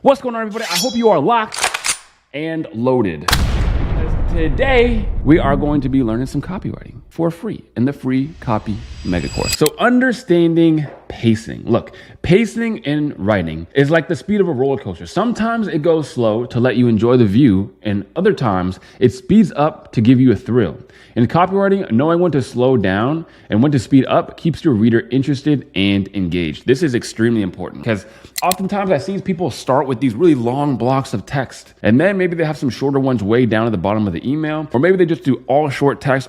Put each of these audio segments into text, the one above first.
What's going on, everybody? I hope you are locked and loaded. Today, we are going to be learning some copywriting for free in the free copy mega course. So understanding pacing. Look, pacing in writing is like the speed of a roller coaster. Sometimes it goes slow to let you enjoy the view, and other times it speeds up to give you a thrill. In copywriting, knowing when to slow down and when to speed up keeps your reader interested and engaged. This is extremely important because oftentimes I see people start with these really long blocks of text, and then maybe they have some shorter ones way down at the bottom of the email, or maybe they just do all short text,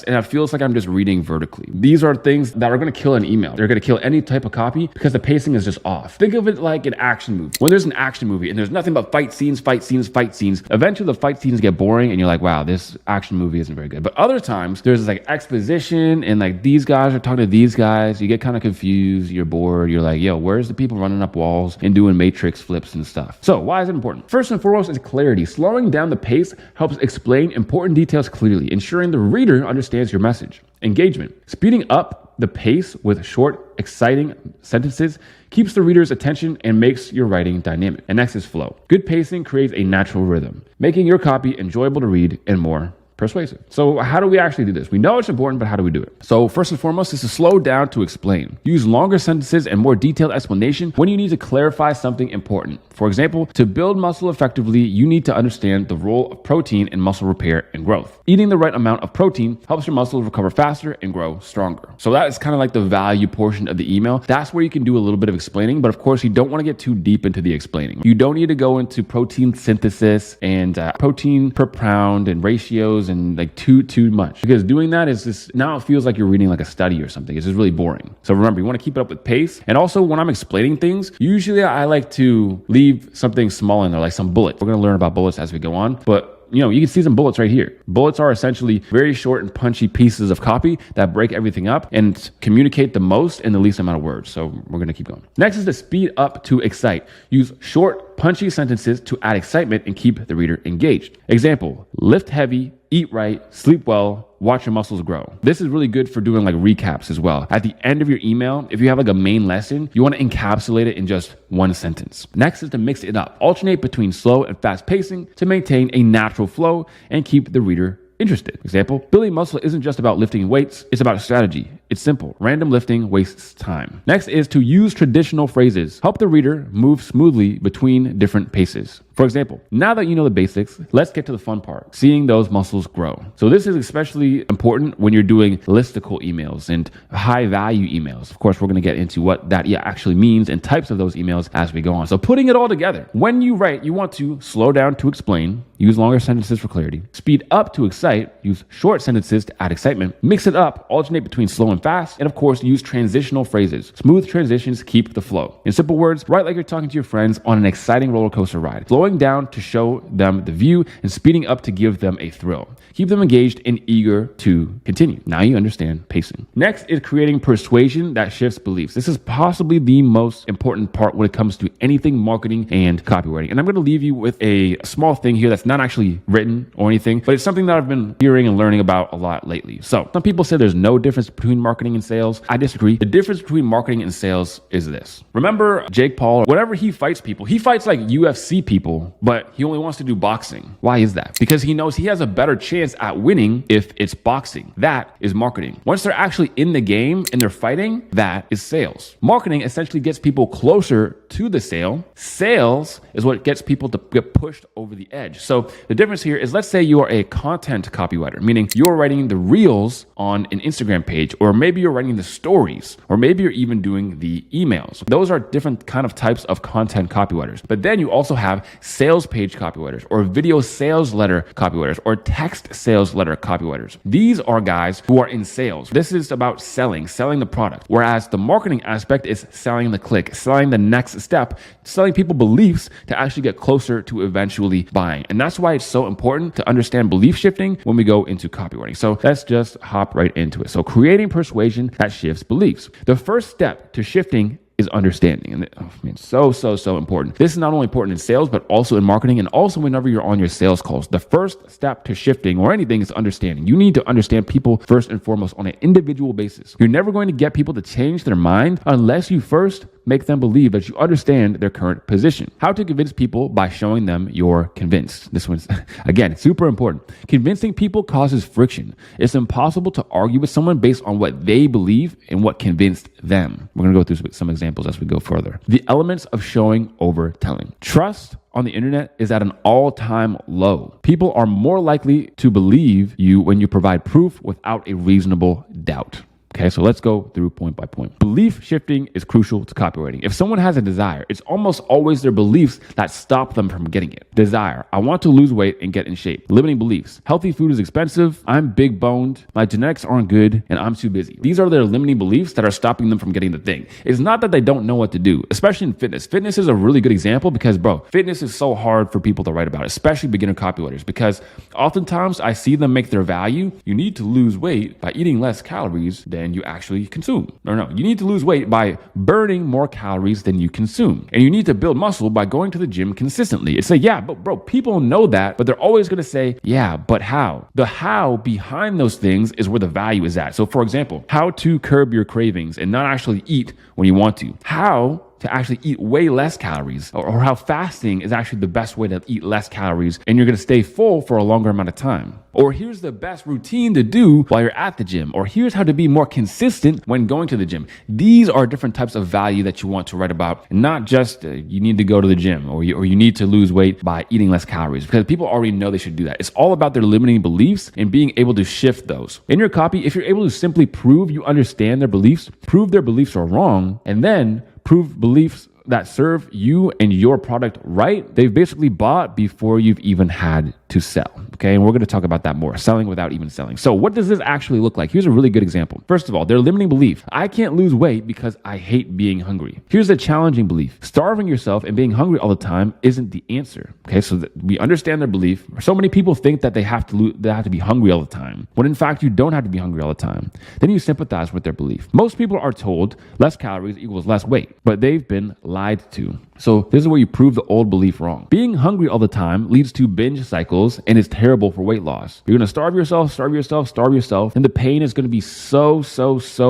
and it feels like I'm just reading vertically. These are things that are going to kill an email. They're going to kill any type of copy because the pacing is just off. Think of it like an action movie. When there's an action movie and there's nothing but fight scenes, eventually the fight scenes get boring and you're like, wow, this action movie isn't very good. But other times there's this like exposition and like these guys are talking to these guys. You get kind of confused. You're bored. You're like, yo, where's the people running up walls and doing matrix flips and stuff? So why is it important? First and foremost is clarity. Slowing down the pace helps explain important details clearly, ensuring the reader understands your message. Engagement. Speeding up the pace with short, exciting sentences keeps the reader's attention and makes your writing dynamic. And next is flow. Good pacing creates a natural rhythm, making your copy enjoyable to read and more persuasive. So how do we actually do this? We know it's important, but how do we do it? So first and foremost is to slow down to explain. Use longer sentences and more detailed explanation when you need to clarify something important. For example, to build muscle effectively, you need to understand the role of protein in muscle repair and growth. Eating the right amount of protein helps your muscles recover faster and grow stronger. So that is kind of like the value portion of the email. That's where you can do a little bit of explaining, but of course you don't want to get too deep into the explaining. You don't need to go into protein synthesis and protein per pound and ratios and like too much, because doing that is just, now it feels like you're reading like a study or something. It's just really boring. So remember, you want to keep it up with pace. And also when I'm explaining things, usually I like to leave something small in there, like some bullets. We're going to learn about bullets as we go on, but you can see some bullets right here. Bullets are essentially very short and punchy pieces of copy that break everything up and communicate the most in the least amount of words. So we're going to keep going. Next is to speed up to excite. Use short, punchy sentences to add excitement and keep the reader engaged. Example, lift heavy, eat right, sleep well, watch your muscles grow. This is really good for doing like recaps as well. At the end of your email, if you have like a main lesson, you want to encapsulate it in just one sentence. Next is to mix it up. Alternate between slow and fast pacing to maintain a natural flow and keep the reader interested. Example, building muscle isn't just about lifting weights, it's about strategy. It's simple. Random lifting wastes time. Next is to use traditional phrases. Help the reader move smoothly between different paces. For example, now that you know the basics, let's get to the fun part, seeing those muscles grow. So this is especially important when you're doing listicle emails and high value emails. Of course, we're going to get into what that actually means and types of those emails as we go on. So putting it all together, when you write, you want to slow down to explain, use longer sentences for clarity, speed up to excite, use short sentences to add excitement, mix it up, alternate between slow and fast, and of course, use transitional phrases. Smooth transitions keep the flow. In simple words, write like you're talking to your friends on an exciting roller coaster ride. Slowing down to show them the view and speeding up to give them a thrill. Keep them engaged and eager to continue. Now you understand pacing. Next is creating persuasion that shifts beliefs. This is possibly the most important part when it comes to anything marketing and copywriting. And I'm going to leave you with a small thing here that's not actually written or anything, but it's something that I've been hearing and learning about a lot lately. So some people say there's no difference between marketing and sales. I disagree. The difference between marketing and sales is this. Remember Jake Paul, whenever he fights people, he fights like UFC people, but he only wants to do boxing. Why is that? Because he knows he has a better chance at winning if it's boxing. That is marketing. Once they're actually in the game and they're fighting, that is sales. Marketing essentially gets people closer to the sale. Sales is what gets people to get pushed over the edge. So the difference here is, let's say you are a content copywriter, meaning you're writing the reels on an Instagram page, or maybe you're writing the stories, or maybe you're even doing the emails. Those are different kind of types of content copywriters. But then you also have sales page copywriters, or video sales letter copywriters, or text sales letter copywriters. These are guys who are in sales. This is about selling the product. Whereas the marketing aspect is selling the click, selling the next step, selling people beliefs to actually get closer to eventually buying. And that's why it's so important to understand belief shifting when we go into copywriting. So let's just hop right into it. So creating persuasion that shifts beliefs. The first step to shifting is understanding. And so important. This is not only important in sales, but also in marketing, and also whenever you're on your sales calls. The first step to shifting or anything is understanding. You need to understand people first and foremost on an individual basis. You're never going to get people to change their mind unless you first make them believe that you understand their current position. How to convince people by showing them you're convinced. This one's, again, super important. Convincing people causes friction. It's impossible to argue with someone based on what they believe and what convinced them. We're going to go through some examples as we go further. The elements of showing over telling. Trust on the internet is at an all-time low. People are more likely to believe you when you provide proof without a reasonable doubt. Okay, so let's go through point by point. Belief shifting is crucial to copywriting. If someone has a desire, it's almost always their beliefs that stop them from getting it. Desire, I want to lose weight and get in shape. Limiting beliefs, healthy food is expensive, I'm big boned, my genetics aren't good, and I'm too busy. These are their limiting beliefs that are stopping them from getting the thing. It's not that they don't know what to do, especially in fitness. Fitness is a really good example because, fitness is so hard for people to write about, especially beginner copywriters, because oftentimes I see them make their value, you need to lose weight by eating less calories than you actually consume. Or no, you need to lose weight by burning more calories than you consume. And you need to build muscle by going to the gym consistently. It's like, yeah, but people know that, but they're always going to say, yeah, but how? The how behind those things is where the value is at. So for example, how to curb your cravings and not actually eat when you want to. How to actually eat way less calories, or how fasting is actually the best way to eat less calories and you're going to stay full for a longer amount of time. Or here's the best routine to do while you're at the gym. Or here's how to be more consistent when going to the gym. These are different types of value that you want to write about, and not just you need to go to the gym or you need to lose weight by eating less calories, because people already know they should do that. It's all about their limiting beliefs and being able to shift those. In your copy, if you're able to simply prove you understand their beliefs, prove their beliefs are wrong, and then prove beliefs that serve you and your product right, they've basically bought before you've even had to sell. Okay, and we're going to talk about that more, selling without even selling. So what does this actually look like? Here's a really good example. First of all, their limiting belief. I can't lose weight because I hate being hungry. Here's a challenging belief. Starving yourself and being hungry all the time isn't the answer. Okay, so we understand their belief. So many people think that they have to be hungry all the time, when in fact you don't have to be hungry all the time. Then you sympathize with their belief. Most people are told less calories equals less weight, but they've been lied to. So this is where you prove the old belief wrong. Being hungry all the time leads to binge cycles and is terrible for weight loss. You're going to starve yourself, and the pain is going to be so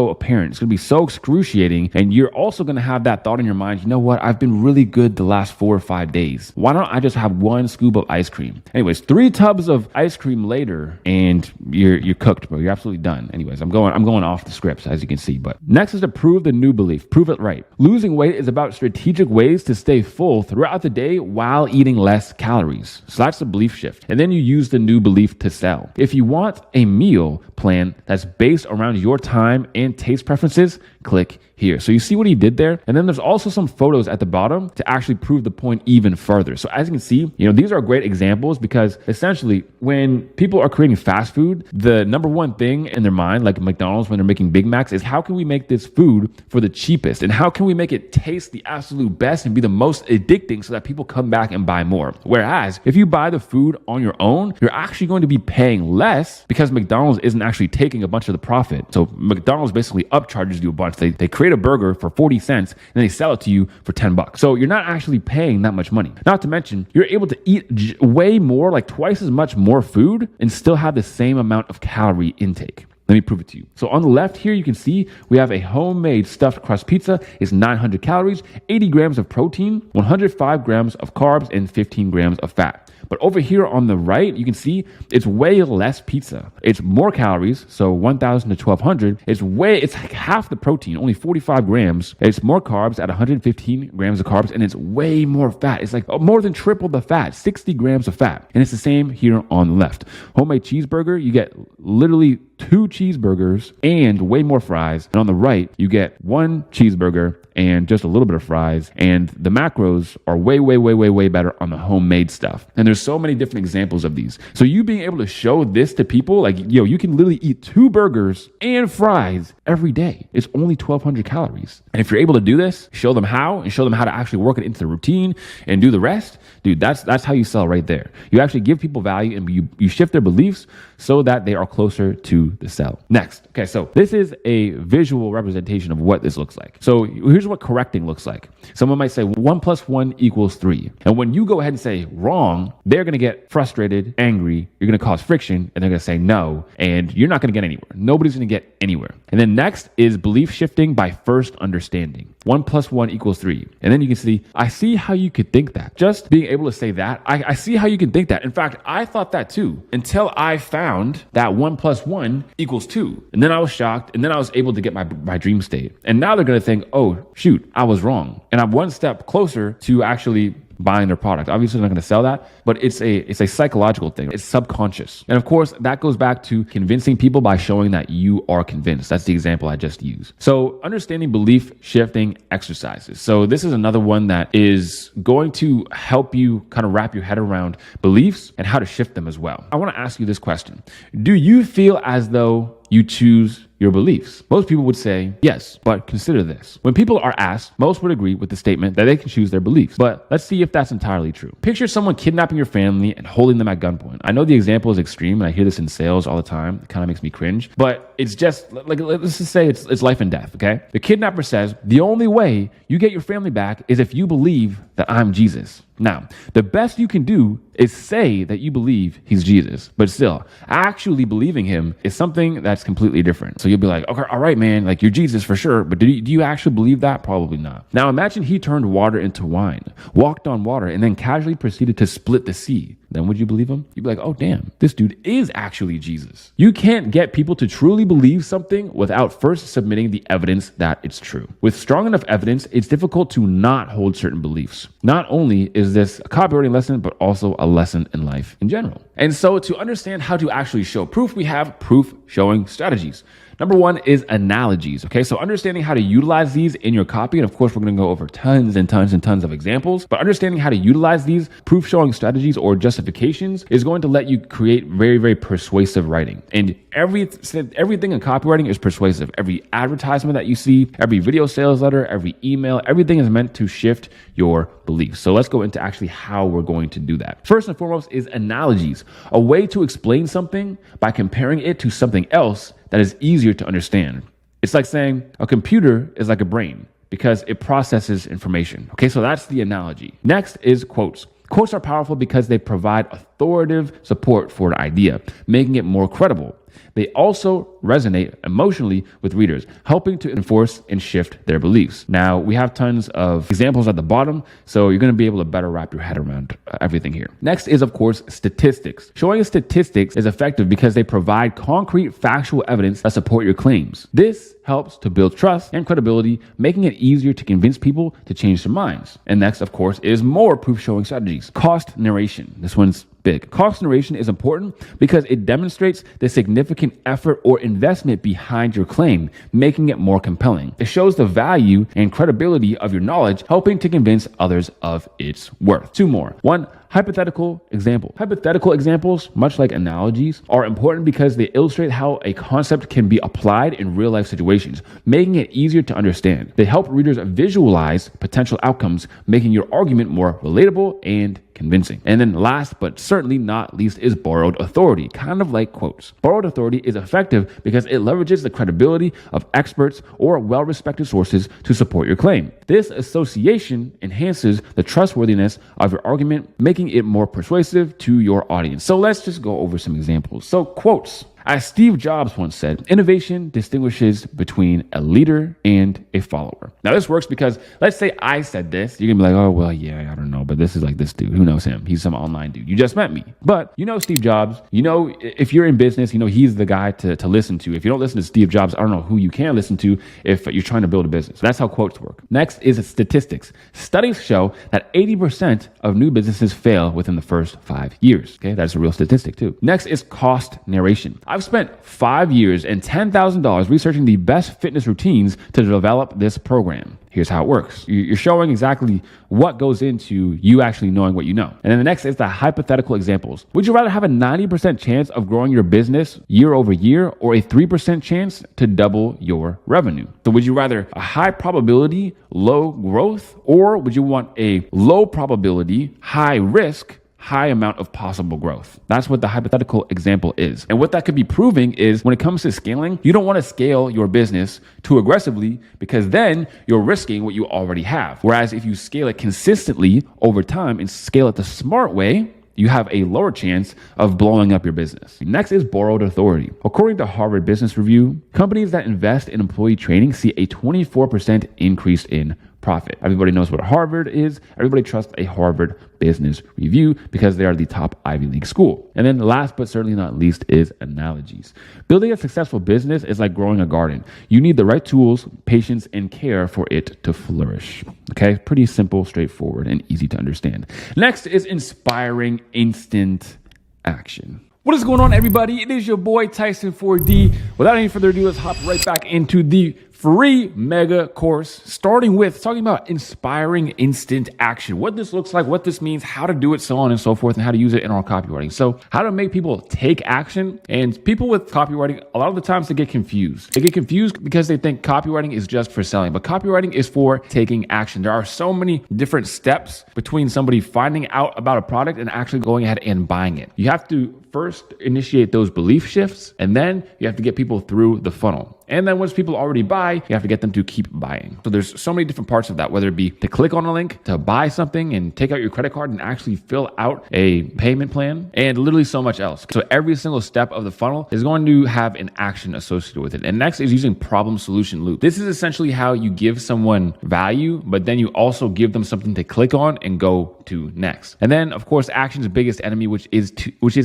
apparent. It's going to be so excruciating, and you're also going to have that thought in your mind, you know what, I've been really good the last 4 or 5 days. Why don't I just have one scoop of ice cream? Anyways, 3 tubs of ice cream later, and you're cooked, bro. You're absolutely done. Anyways, I'm going off the scripts, as you can see. But next is to prove the new belief. Prove it right. Losing weight is about strategic ways to stay full throughout the day while eating less calories. So that's the belief shift. And then you use the new belief to sell. If you want a meal plan that's based around your time and taste preferences, click here. So you see what he did there? And then there's also some photos at the bottom to actually prove the point even further. So as you can see, these are great examples, because essentially when people are creating fast food, the number one thing in their mind, like McDonald's when they're making Big Macs, is how can we make this food for the cheapest? And how can we make it taste the absolute best and be the most addicting so that people come back and buy more? Whereas if you buy the food on your own, you're actually going to be paying less, because McDonald's isn't actually taking a bunch of the profit. So McDonald's basically upcharges you a bunch. They create a burger for 40 cents and they sell it to you for $10. So you're not actually paying that much money. Not to mention, you're able to eat way more, like twice as much more food, and still have the same amount of calorie intake. Let me prove it to you. So on the left here, you can see we have a homemade stuffed crust pizza. It's 900 calories, 80 grams of protein, 105 grams of carbs, and 15 grams of fat. But over here on the right, you can see it's way less pizza. It's more calories, so 1,000 to 1,200. It's like half the protein, only 45 grams. It's more carbs at 115 grams of carbs, and it's way more fat. It's like more than triple the fat, 60 grams of fat. And it's the same here on the left. Homemade cheeseburger, you get literally 2 cheeseburgers and way more fries. And on the right, you get 1 cheeseburger and just a little bit of fries. And the macros are way better on the homemade stuff. And there's so many different examples of these. So you being able to show this to people, like, you can literally eat 2 burgers and fries every day. It's only 1,200 calories. And if you're able to do this, show them how, and show them how to actually work it into the routine and do the rest, dude, that's how you sell right there. You actually give people value, and you shift their beliefs so that they are closer to the sell. Next. Okay, so this is a visual representation of what this looks like. So here's what correcting looks like. Someone might say 1 + 1 = 3. And when you go ahead and say wrong, they're going to get frustrated, angry. You're going to cause friction, and they're going to say no, and you're not going to get anywhere. Nobody's going to get anywhere. And then next is belief shifting by first understanding. 1 plus 1 equals 3. And then you can see, I see how you could think that. Just being able to say that, I see how you can think that. In fact, I thought that too until I found that 1 plus 1 equals 2. And then I was shocked. And then I was able to get my dream state. And now they're going to think, oh, shoot, I was wrong. And I'm one step closer to actually buying their product. Obviously, they're not going to sell that, but it's a psychological thing. It's subconscious. And of course, that goes back to convincing people by showing that you are convinced. That's the example I just used. So understanding belief shifting exercises. So this is another one that is going to help you kind of wrap your head around beliefs and how to shift them as well. I want to ask you this question. Do you feel as though you choose your beliefs? Most people would say yes, but consider this. When people are asked, most would agree with the statement that they can choose their beliefs. But let's see if that's entirely true. Picture someone kidnapping your family and holding them at gunpoint. I know the example is extreme, and I hear this in sales all the time. It kind of makes me cringe, but it's just like, let's just say it's life and death, okay? The kidnapper says, the only way you get your family back is if you believe that I'm Jesus. Now, the best you can do is say that you believe he's Jesus, but still, actually believing him is something that's completely different. So you'll be like, okay, all right, man, like you're Jesus for sure, but do you actually believe that? Probably not. Now imagine he turned water into wine, walked on water, and then casually proceeded to split the sea. Then would you believe him? You'd be like, oh, damn, this dude is actually Jesus. You can't get people to truly believe something without first submitting the evidence that it's true. With strong enough evidence, it's difficult to not hold certain beliefs. Not only is this a copywriting lesson, but also a lesson in life in general. And so to understand how to actually show proof, we have proof showing strategies. Number one is analogies. Okay, so understanding how to utilize these in your copy. And of course, we're going to go over tons and tons and tons of examples, but understanding how to utilize these proof showing strategies or justifications is going to let you create very, very persuasive writing. And everything in copywriting is persuasive. Every advertisement that you see, every video sales letter, every email, everything is meant to shift your beliefs. So let's go into actually how we're going to do that. First and foremost is analogies, a way to explain something by comparing it to something else that is easier to understand. It's like saying a computer is like a brain because it processes information. Okay, so that's the analogy. Next is quotes. Quotes are powerful because they provide authoritative support for an idea, making it more credible. They also resonate emotionally with readers, helping to enforce and shift their beliefs. Now, we have tons of examples at the bottom, so you're going to be able to better wrap your head around everything here. Next is, of course, statistics. Showing statistics is effective because they provide concrete factual evidence that support your claims. This helps to build trust and credibility, making it easier to convince people to change their minds. And next, of course, is more proof showing strategies. Cost narration. This one's big. Cost narration is important because it demonstrates the significant effort or investment behind your claim, making it more compelling. It shows the value and credibility of your knowledge, helping to convince others of its worth. Two more. One, hypothetical example. Hypothetical examples, much like analogies, are important because they illustrate how a concept can be applied in real life situations, making it easier to understand. They help readers visualize potential outcomes, making your argument more relatable and convincing. And then last but certainly not least is borrowed authority, kind of like quotes. Borrowed authority is effective because it leverages the credibility of experts or well-respected sources to support your claim. This association enhances the trustworthiness of your argument, making it more persuasive to your audience. So let's just go over some examples. So quotes. As Steve Jobs once said, innovation distinguishes between a leader and a follower. Now this works because let's say I said this, you're gonna be like, oh, well, yeah, I don't know, but this is like this dude. Who knows him? He's some online dude. You just met me. But you know Steve Jobs, you know, if you're in business, you know, he's the guy to listen to. If you don't listen to Steve Jobs, I don't know who you can listen to if you're trying to build a business. That's how quotes work. Next is statistics. Studies show that 80% of new businesses fail within the first 5 years. Okay, that's a real statistic too. Next is cost narration. I've spent 5 years and $10,000 researching the best fitness routines to develop this program. Here's how it works. You're showing exactly what goes into you actually knowing what you know. And then the next is the hypothetical examples. Would you rather have a 90% chance of growing your business year over year or a 3% chance to double your revenue? So would you rather a high probability, low growth, or would you want a low probability, high risk, high amount of possible growth? That's what the hypothetical example is. And what that could be proving is when it comes to scaling, you don't want to scale your business too aggressively because then you're risking what you already have. Whereas if you scale it consistently over time and scale it the smart way, you have a lower chance of blowing up your business. Next is borrowed authority. According to Harvard Business Review, companies that invest in employee training see a 24% increase in profit. Everybody knows what Harvard is. Everybody trusts a Harvard Business Review because they are the top Ivy League school. And then last but certainly not least is analogies. Building a successful business is like growing a garden. You need the right tools, patience, and care for it to flourish. Okay, pretty simple, straightforward, and easy to understand. Next is inspiring instant action. What is going on, everybody? It is your boy Tyson 4D. Without any further ado, let's hop right back into the free mega course, starting with talking about inspiring instant action, what this looks like, what this means, how to do it, so on and so forth, and how to use it in our copywriting. So how to make people take action. And people with copywriting, a lot of the times they get confused. They get confused because they think copywriting is just for selling, but copywriting is for taking action. There are so many different steps between somebody finding out about a product and actually going ahead and buying it. You have to first initiate those belief shifts, and then you have to get people through the funnel. And then once people already buy, you have to get them to keep buying. So there's so many different parts of that, whether it be to click on a link, to buy something and take out your credit card and actually fill out a payment plan, and literally so much else. So every single step of the funnel is going to have an action associated with it. And next is using problem solution loop. This is essentially how you give someone value, but then you also give them something to click on and go to next. And then of course, action's biggest enemy, which is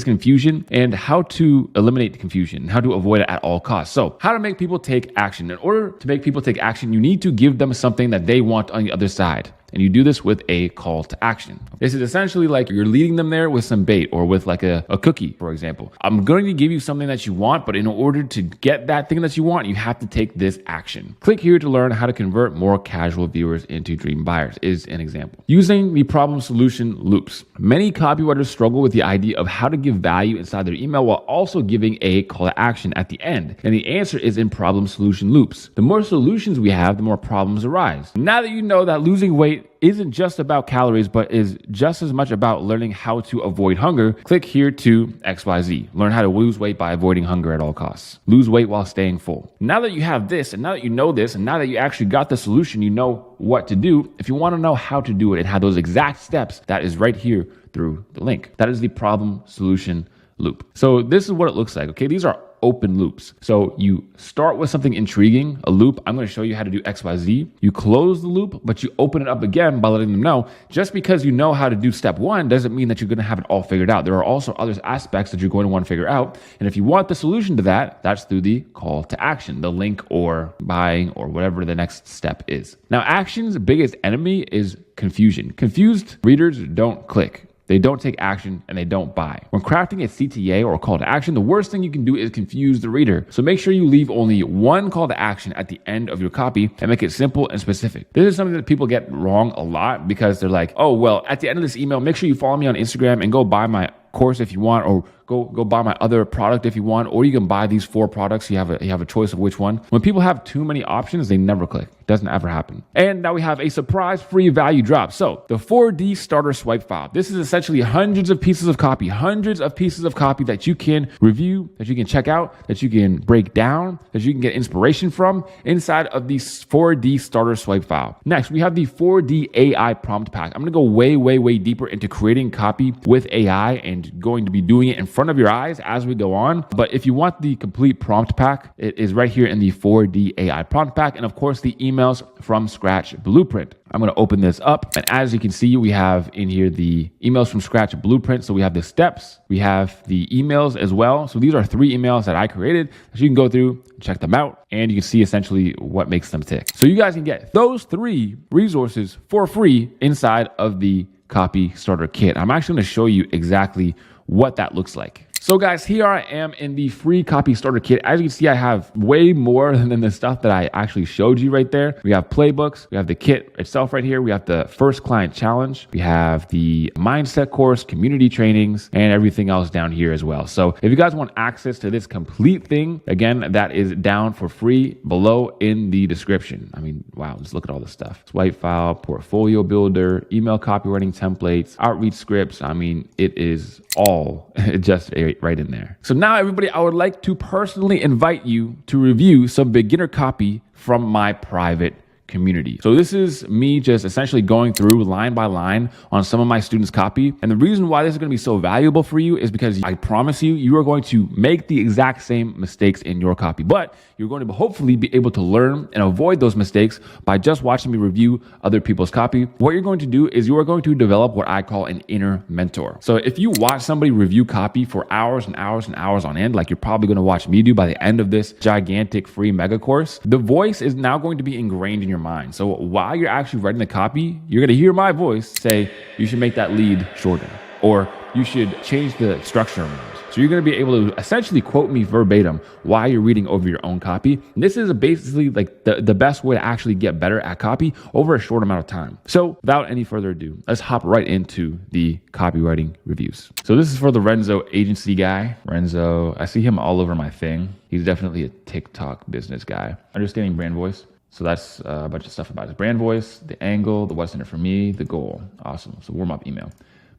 confusion, and how to eliminate the confusion, how to avoid it at all costs. So how to make people take action. In order to make people take action, you need to give them something that they want on the other side. And you do this with a call to action. This is essentially like you're leading them there with some bait or with like a cookie, for example. I'm going to give you something that you want, but in order to get that thing that you want, you have to take this action. Click here to learn how to convert more casual viewers into dream buyers is an example. Using the problem solution loops. Many copywriters struggle with the idea of how to give value inside their email while also giving a call to action at the end. And the answer is in problem solution loops. The more solutions we have, the more problems arise. Now that you know that losing weight isn't just about calories, but is just as much about learning how to avoid hunger, click here to XYZ. Learn how to lose weight by avoiding hunger at all costs. Lose weight while staying full. Now that you have this, and now that you know this, and now that you actually got the solution, you know what to do. If you want to know how to do it and have those exact steps, that is right here through the link. That is the problem solution loop. So this is what it looks like. Okay, these are open loops. So you start with something intriguing, a loop. I'm going to show you how to do XYZ. You close the loop, but you open it up again by letting them know just because you know how to do step one doesn't mean that you're going to have it all figured out. There are also other aspects that you're going to want to figure out. And if you want the solution to that, that's through the call to action, the link or buying or whatever the next step is. Now, action's biggest enemy is confusion. Confused readers don't click. They don't take action and they don't buy. When crafting a CTA or a call to action, the worst thing you can do is confuse the reader. So make sure you leave only one call to action at the end of your copy and make it simple and specific. This is something that people get wrong a lot because they're like, oh, well, at the end of this email, make sure you follow me on Instagram and go buy my course if you want, or go buy my other product if you want, or you can buy these 4 products. You have a choice of which one. When people have too many options, they never click. It doesn't ever happen. And now we have a surprise free value drop. So the 4D starter swipe file. This is essentially hundreds of pieces of copy that you can review, that you can check out, that you can break down, that you can get inspiration from inside of the 4D starter swipe file. Next, we have the 4D AI prompt pack. I'm going to go way deeper into creating copy with AI and going to be doing it in front of your eyes as we go on. But if you want the complete prompt pack, it is right here in the 4D AI prompt pack. And of course, the emails from scratch blueprint. I'm going to open this up. And as you can see, we have in here the emails from scratch blueprint. So we have the steps, we have the emails as well. So these are 3 emails that I created that you can go through and check them out. And you can see essentially what makes them tick. So you guys can get those 3 resources for free inside of the Copy Starter Kit. I'm actually going to show you exactly what that looks like. So guys, here I am in the free Copy Starter Kit. As you can see, I have way more than the stuff that I actually showed you right there. We have playbooks, we have the kit itself right here, we have the first client challenge, we have the mindset course, community trainings, and everything else down here as well. So if you guys want access to this complete thing, again, that is down for free below in the description. I mean, wow, just look at all this stuff. Swipe file, portfolio builder, email copywriting templates, outreach scripts. I mean, it is all just right in there. So now everybody, I would like to personally invite you to review some beginner copy from my private community. So this is me just essentially going through line by line on some of my students' copy. And the reason why this is going to be so valuable for you is because I promise you, you are going to make the exact same mistakes in your copy, but you're going to hopefully be able to learn and avoid those mistakes by just watching me review other people's copy. What you're going to do is you are going to develop what I call an inner mentor. So if you watch somebody review copy for hours and hours and hours on end, like you're probably going to watch me do by the end of this gigantic free mega course, the voice is now going to be ingrained in your mind. So while you're actually writing the copy, you're going to hear my voice say, you should make that lead shorter, or you should change the structure around. So you're going to be able to essentially quote me verbatim while you're reading over your own copy. And this is basically like the best way to actually get better at copy over a short amount of time. So without any further ado, let's hop right into the copywriting reviews. So this is for the Renzo agency guy. Renzo, I see him all over my thing. He's definitely a TikTok business guy. Understanding brand voice. So that's a bunch of stuff about his brand voice, the angle, the what's in it for me, the goal. Awesome. So warm up email.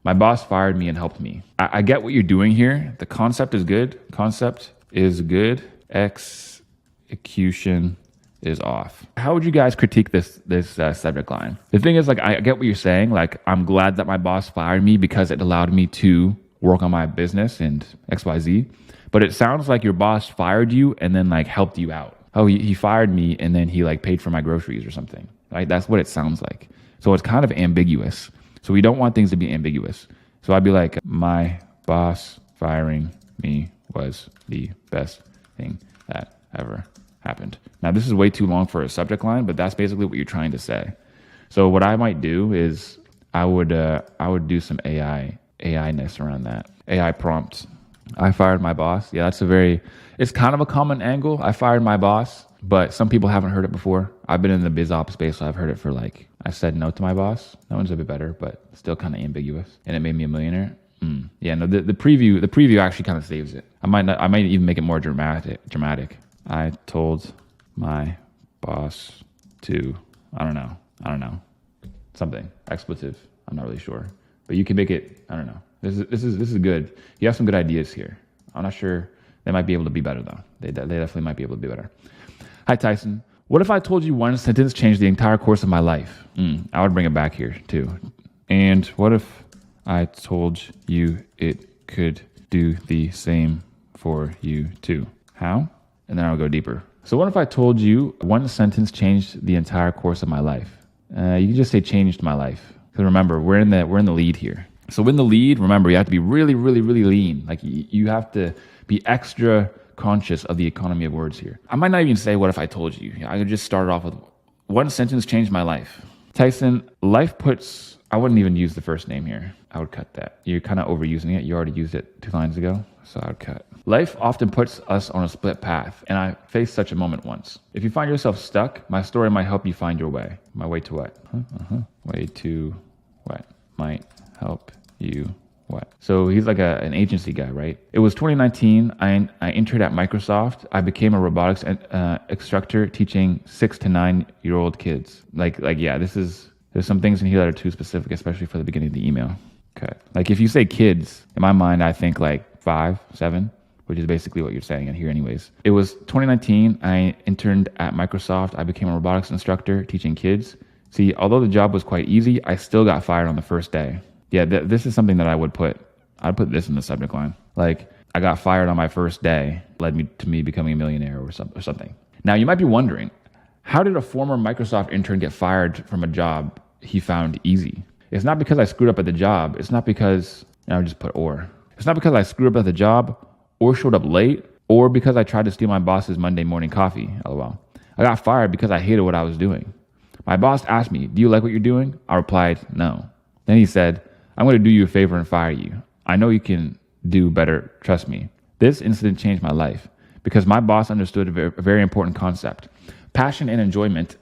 My boss fired me and helped me. I get what you're doing here. The concept is good. Concept is good. Execution is off. How would you guys critique this subject line? The thing is, like, I get what you're saying. Like, I'm glad that my boss fired me because it allowed me to work on my business and XYZ. But it sounds like your boss fired you and then like helped you out. Oh, he fired me and then he like paid for my groceries or something, right? That's what it sounds like. So it's kind of ambiguous. So we don't want things to be ambiguous. So I'd be like, my boss firing me was the best thing that ever happened. Now this is way too long for a subject line, but that's basically what you're trying to say. So what I might do is I would do some AI-ness around that. AI prompts. I fired my boss. Yeah, it's kind of a common angle. I fired my boss, but some people haven't heard it before. I've been in the biz ops space, so I've heard it for like, I said no to my boss. That one's a bit better, but still kind of ambiguous. And it made me a millionaire. Yeah, no, the preview actually kind of saves it. I might even make it more dramatic. I told my boss to, I don't know, something expletive. I'm not really sure, but you can make it, I don't know. This is good. You have some good ideas here. I'm not sure. They might be able to be better though. They definitely might be able to be better. Hi, Tyson. What if I told you one sentence changed the entire course of my life? I would bring it back here too. And what if I told you it could do the same for you too? How? And then I'll go deeper. So what if I told you one sentence changed the entire course of my life? You can just say changed my life. Because remember, we're in the lead here. So in the lead, remember, you have to be really, really, really lean. Like you have to be extra conscious of the economy of words here. I might not even say, what if I told you? I could just start off with, one sentence changed my life. Tyson, I wouldn't even use the first name here. I would cut that. You're kind of overusing it. You already used it 2 lines ago, so I would cut. Life often puts us on a split path, and I faced such a moment once. If you find yourself stuck, my story might help you find your way. My way to what? Way to what? Might help you what? So he's like an agency guy, right? It was 2019. I entered at Microsoft. I became a robotics instructor teaching 6 to 9-year-old kids. Yeah, there's some things in here that are too specific, especially for the beginning of the email. Okay. Like if you say kids, in my mind, I think like 5, 7, which is basically what you're saying in here anyways. It was 2019. I interned at Microsoft. I became a robotics instructor teaching kids. See, although the job was quite easy, I still got fired on the first day. Yeah, this is something that I'd put this in the subject line. Like, I got fired on my first day, led to me becoming a millionaire or something. Now, you might be wondering, how did a former Microsoft intern get fired from a job he found easy? It's not because I screwed up at the job. It's not because, I just put or. It's not because I screwed up at the job or showed up late or because I tried to steal my boss's Monday morning coffee, LOL. I got fired because I hated what I was doing. My boss asked me, do you like what you're doing? I replied, no. Then he said, I'm going to do you a favor and fire you. I know you can do better. Trust me. This incident changed my life because my boss understood a very important concept. Passion and enjoyment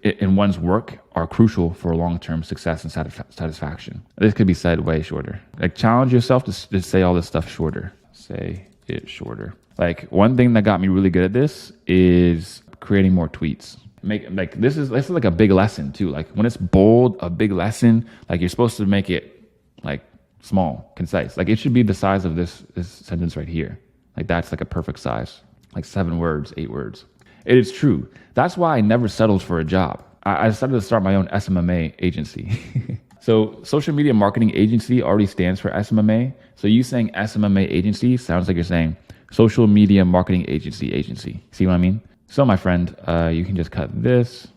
in one's work are crucial for long-term success and satisfaction. This could be said way shorter. Like challenge yourself to say all this stuff shorter. Say it shorter. Like one thing that got me really good at this is creating more tweets. This is like a big lesson too. Like when it's bold, a big lesson, like you're supposed to make it like small, concise. Like it should be the size of this sentence right here. Like that's like a perfect size, like 7 words, 8 words. It is true. That's why I never settled for a job. I decided to start my own SMMA agency. So social media marketing agency already stands for SMMA. So you saying SMMA agency sounds like you're saying social media marketing agency. See what I mean? So my friend, you can just cut this,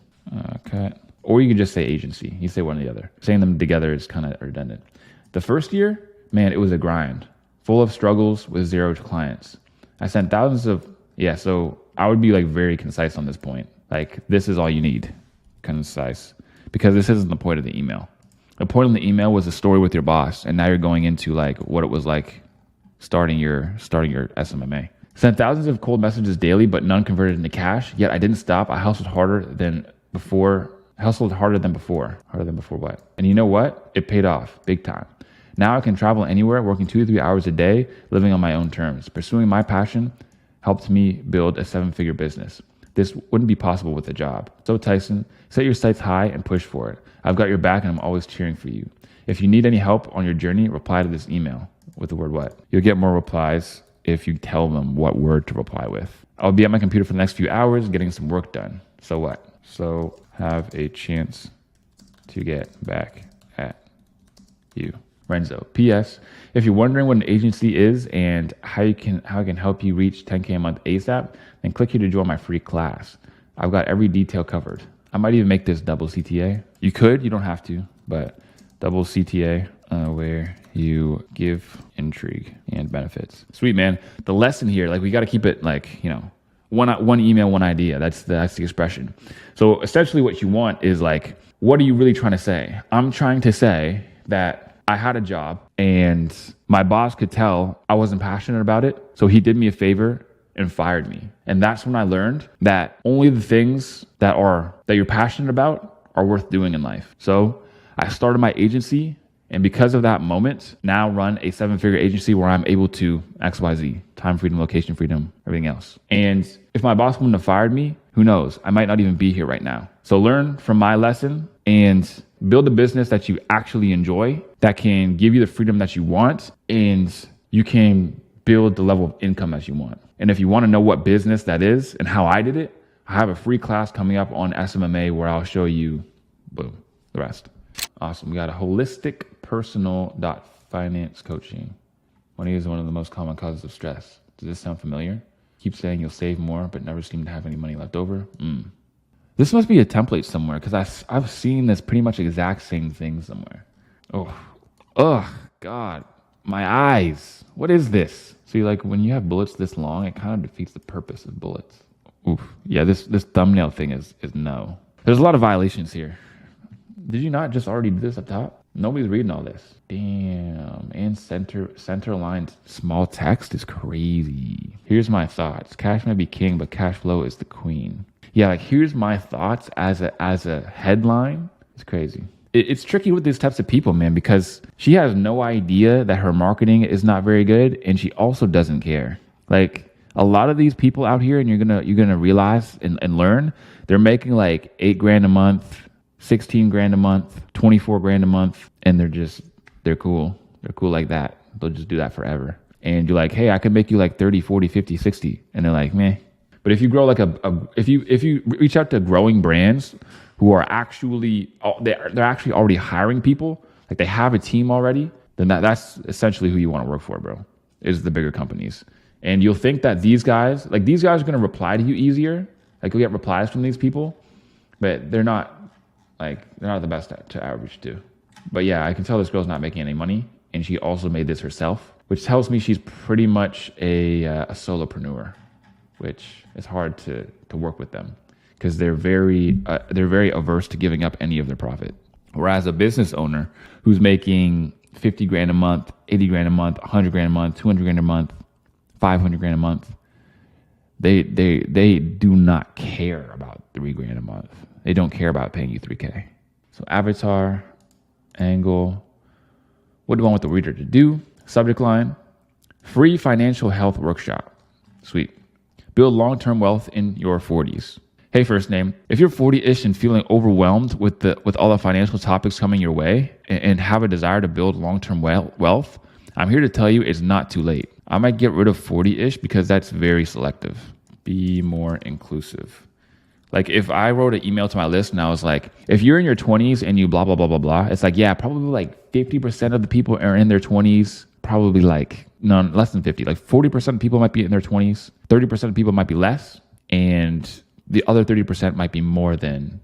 cut, or you can just say agency. You say one or the other. Saying them together is kind of redundant. The first year, man, it was a grind, full of struggles with 0 clients. I sent thousands of, so I would be like very concise on this point. Like this is all you need, concise, because this isn't the point of the email. The point of the email was a story with your boss, and now you're going into like what it was like starting your SMMA. Sent thousands of cold messages daily, but none converted into cash. Yet I didn't stop. I hustled harder than before. Harder than before what? And you know what? It paid off big time. Now I can travel anywhere, working 2 to 3 hours a day, living on my own terms. Pursuing my passion helped me build a 7-figure business. This wouldn't be possible with a job. So Tyson, set your sights high and push for it. I've got your back and I'm always cheering for you. If you need any help on your journey, reply to this email with the word what? You'll get more replies if you tell them what word to reply with. I'll be at my computer for the next few hours getting some work done. So what? So have a chance to get back at you. Renzo. P.S. If you're wondering what an agency is and how I can help you reach 10K a month ASAP, then click here to join my free class. I've got every detail covered. I might even make this double CTA. You could, you don't have to, but double CTA where you give intrigue and benefits. Sweet, man. The lesson here, like we got to keep it like, one email, one idea. That's the expression. So essentially what you want is like, what are you really trying to say? I'm trying to say that I had a job and my boss could tell I wasn't passionate about it. So he did me a favor and fired me. And that's when I learned that only the things that you're passionate about are worth doing in life. So I started my agency, and because of that moment, now run a 7-figure agency where I'm able to XYZ, time freedom, location freedom, everything else. And if my boss wouldn't have fired me, who knows? I might not even be here right now. So learn from my lesson and build a business that you actually enjoy, that can give you the freedom that you want, and you can build the level of income that you want. And if you want to know what business that is and how I did it, I have a free class coming up on SMMA where I'll show you, boom, the rest. Awesome. We got a holistic personal finance coaching. Money is one of the most common causes of stress. Does this sound familiar? Keep saying you'll save more, but never seem to have any money left over. This must be a template somewhere because I've seen this pretty much exact same thing somewhere. Oh, God, my eyes. What is this? See, like when you have bullets this long, it kind of defeats the purpose of bullets. Oof. Yeah, this thumbnail thing is no. There's a lot of violations here. Did you not just already do this up top? Nobody's reading all this. Damn. And center aligned small text is crazy. Here's my thoughts. Cash may be king, but cash flow is the queen. Yeah, like here's my thoughts as a headline. It's crazy. It's tricky with these types of people, man, because she has no idea that her marketing is not very good, and she also doesn't care. Like a lot of these people out here, and you're gonna realize and learn, they're making like $8,000 a month, 16 grand a month, 24 grand a month, and they're cool. They're cool like that. They'll just do that forever. And you're like, hey, I can make you like 30, 40, 50, 60. And they're like, meh. But if you grow like if you reach out to growing brands who are actually, they're actually already hiring people, like they have a team already, then that's essentially who you want to work for, bro, is the bigger companies. And you'll think that these guys are going to reply to you easier. Like you'll get replies from these people, but they're not the best to average to. But yeah, I can tell this girl's not making any money, and she also made this herself, which tells me she's pretty much a solopreneur, which is hard to work with them because they're very averse to giving up any of their profit. Whereas a business owner who's making 50 grand a month, 80 grand a month, 100 grand a month, 200 grand a month, 500 grand a month, they do not care about 3 grand a month. They don't care about paying you 3K. So avatar, angle, what do you want the reader to do? Subject line, free financial health workshop. Sweet. Build long-term wealth in your 40s. Hey, first name, if you're 40-ish and feeling overwhelmed with all the financial topics coming your way and have a desire to build long-term wealth, I'm here to tell you it's not too late. I might get rid of 40-ish because that's very selective. Be more inclusive. Like if I wrote an email to my list and I was like, if you're in your 20s and you blah, blah, blah, blah, blah, it's like, yeah, probably like 50% of the people are in their 20s, probably like, no, less than 50, like 40% of people might be in their 20s, 30% of people might be less, and the other 30% might be more than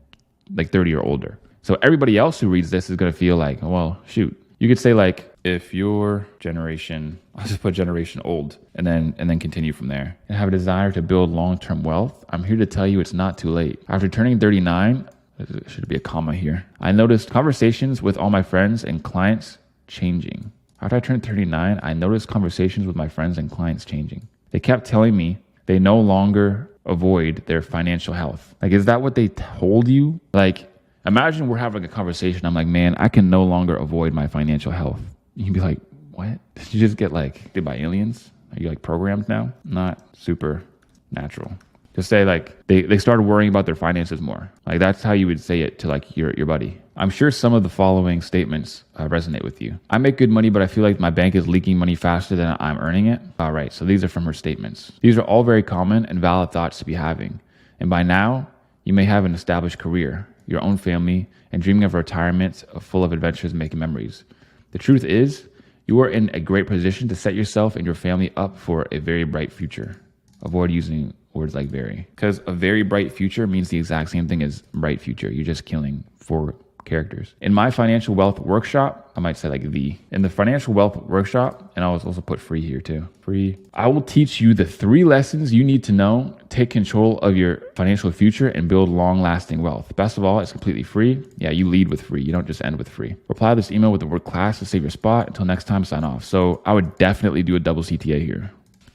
like 30 or older. So everybody else who reads this is going to feel like, well, shoot. You could say like, if your generation, I'll just put generation old and then continue from there, and have a desire to build long-term wealth, I'm here to tell you it's not too late. After turning 39, there should be a comma here, I noticed conversations with all my friends and clients changing. After I turned 39, I noticed conversations with my friends and clients changing. They kept telling me they no longer avoid their financial health. Like, is that what they told you? Like, imagine we're having a conversation. I'm like, man, I can no longer avoid my financial health. You can be like, what? Did you just get like did by aliens? Are you like programmed now? Not super natural. Just say like they started worrying about their finances more. Like that's how you would say it to like your buddy. I'm sure some of the following statements resonate with you. I make good money, but I feel like my bank is leaking money faster than I'm earning it. All right, so these are from her statements. These are all very common and valid thoughts to be having. And by now, you may have an established career, your own family, and dreaming of retirement full of adventures and making memories. The truth is, you are in a great position to set yourself and your family up for a very bright future. Avoid using words like very, because a very bright future means the exact same thing as bright future. You're just killing 4 characters. In my financial wealth workshop, I might say like in the financial wealth workshop, and I'll also put free here too. Free. I will teach you the 3 lessons you need to know, take control of your financial future and build long lasting wealth. Best of all, it's completely free. Yeah, you lead with free. You don't just end with free. Reply to this email with the word class to save your spot. Until next time, sign off. So I would definitely do a double CTA here.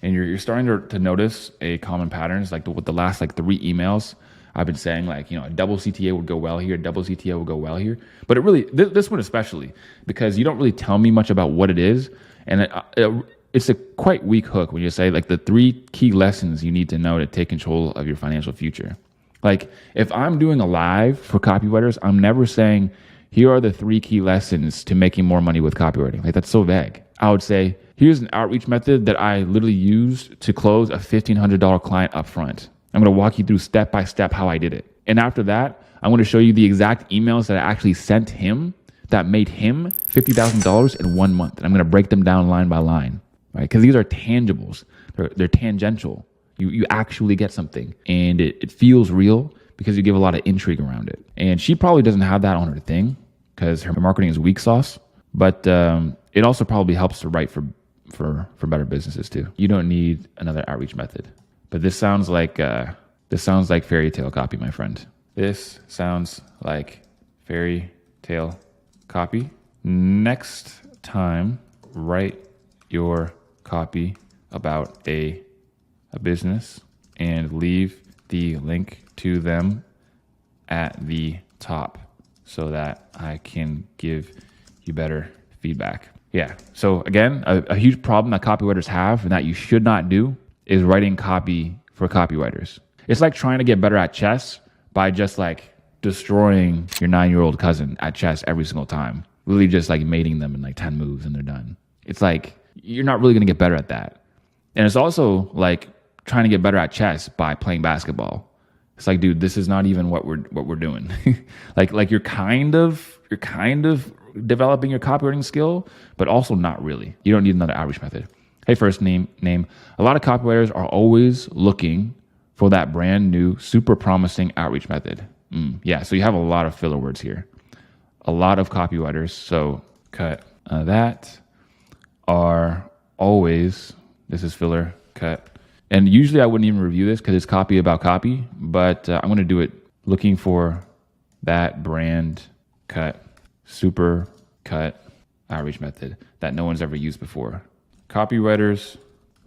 And you're starting to notice a common pattern. It's like with the last like 3 emails, I've been saying like, a double CTA would go well here, double CTA would go well here. But it really, this one especially, because you don't really tell me much about what it is. And it's a quite weak hook when you say like the 3 key lessons you need to know to take control of your financial future. Like if I'm doing a live for copywriters, I'm never saying, here are the 3 key lessons to making more money with copywriting. Like that's so vague. I would say, here's an outreach method that I literally used to close a $1,500 client up front. I'm going to walk you through step by step how I did it. And after that, I'm going to show you the exact emails that I actually sent him that made him $50,000 in 1 month. And I'm going to break them down line by line, right? Because these are tangibles. They're tangential. You actually get something. And it feels real because you give a lot of intrigue around it. And she probably doesn't have that on her thing because her marketing is weak sauce. But it also probably helps to write for better businesses too. You don't need another outreach method. But this sounds like fairy tale copy, my friend. This sounds like fairy tale copy. Next time, write your copy about a business and leave the link to them at the top so that I can give you better feedback. Yeah. So again, a huge problem that copywriters have and that you should not do is writing copy for copywriters. It's like trying to get better at chess by just like destroying your 9-year-old cousin at chess every single time. Really just like mating them in like 10 moves and they're done. It's like, you're not really going to get better at that. And it's also like trying to get better at chess by playing basketball. It's like, dude, this is not even what we're doing. like you're kind of developing your copywriting skill, but also not really. You don't need another outreach method. Hey, first name. A lot of copywriters are always looking for that brand new, super promising outreach method. Yeah, so you have a lot of filler words here. A lot of copywriters, so cut that, are always, this is filler, cut. And usually I wouldn't even review this because it's copy about copy, but I'm going to do it looking for that brand cut, super cut outreach method that no one's ever used before. Copywriters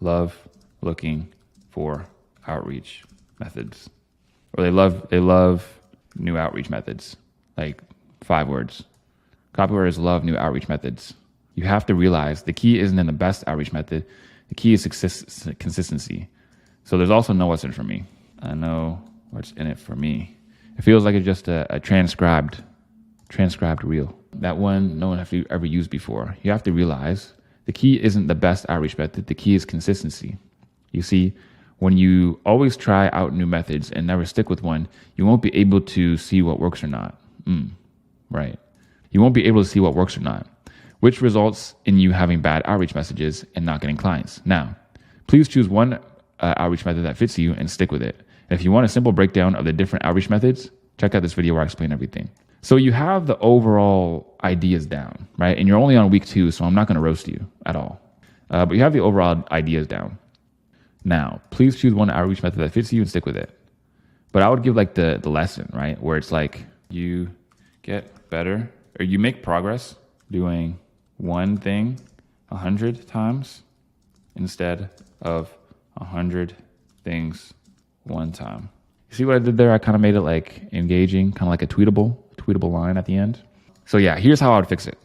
love looking for outreach methods, or they love new outreach methods. Like 5 words. Copywriters love new outreach methods. You have to realize the key isn't in the best outreach method. The key is consistency. So there's also know what's in it for me. I know what's in it for me. It feels like it's just a transcribed reel. That one no one has ever used before. You have to realize the key isn't the best outreach method. The key is consistency. You see, when you always try out new methods and never stick with one, you won't be able to see what works or not. Right. You won't be able to see what works or not, which results in you having bad outreach messages and not getting clients. Now, please choose one outreach method that fits you and stick with it. And if you want a simple breakdown of the different outreach methods, check out this video where I explain everything. So you have the overall ideas down, right? And you're only on week 2, so I'm not going to roast you at all. But you have the overall ideas down. Now, please choose one outreach method that fits you and stick with it. But I would give like the lesson, right? Where it's like you get better or you make progress doing one thing 100 times instead of 100 things one time. You see what I did there? I kind of made it like engaging, kind of like a tweetable line at the end. So yeah, here's how I would fix it,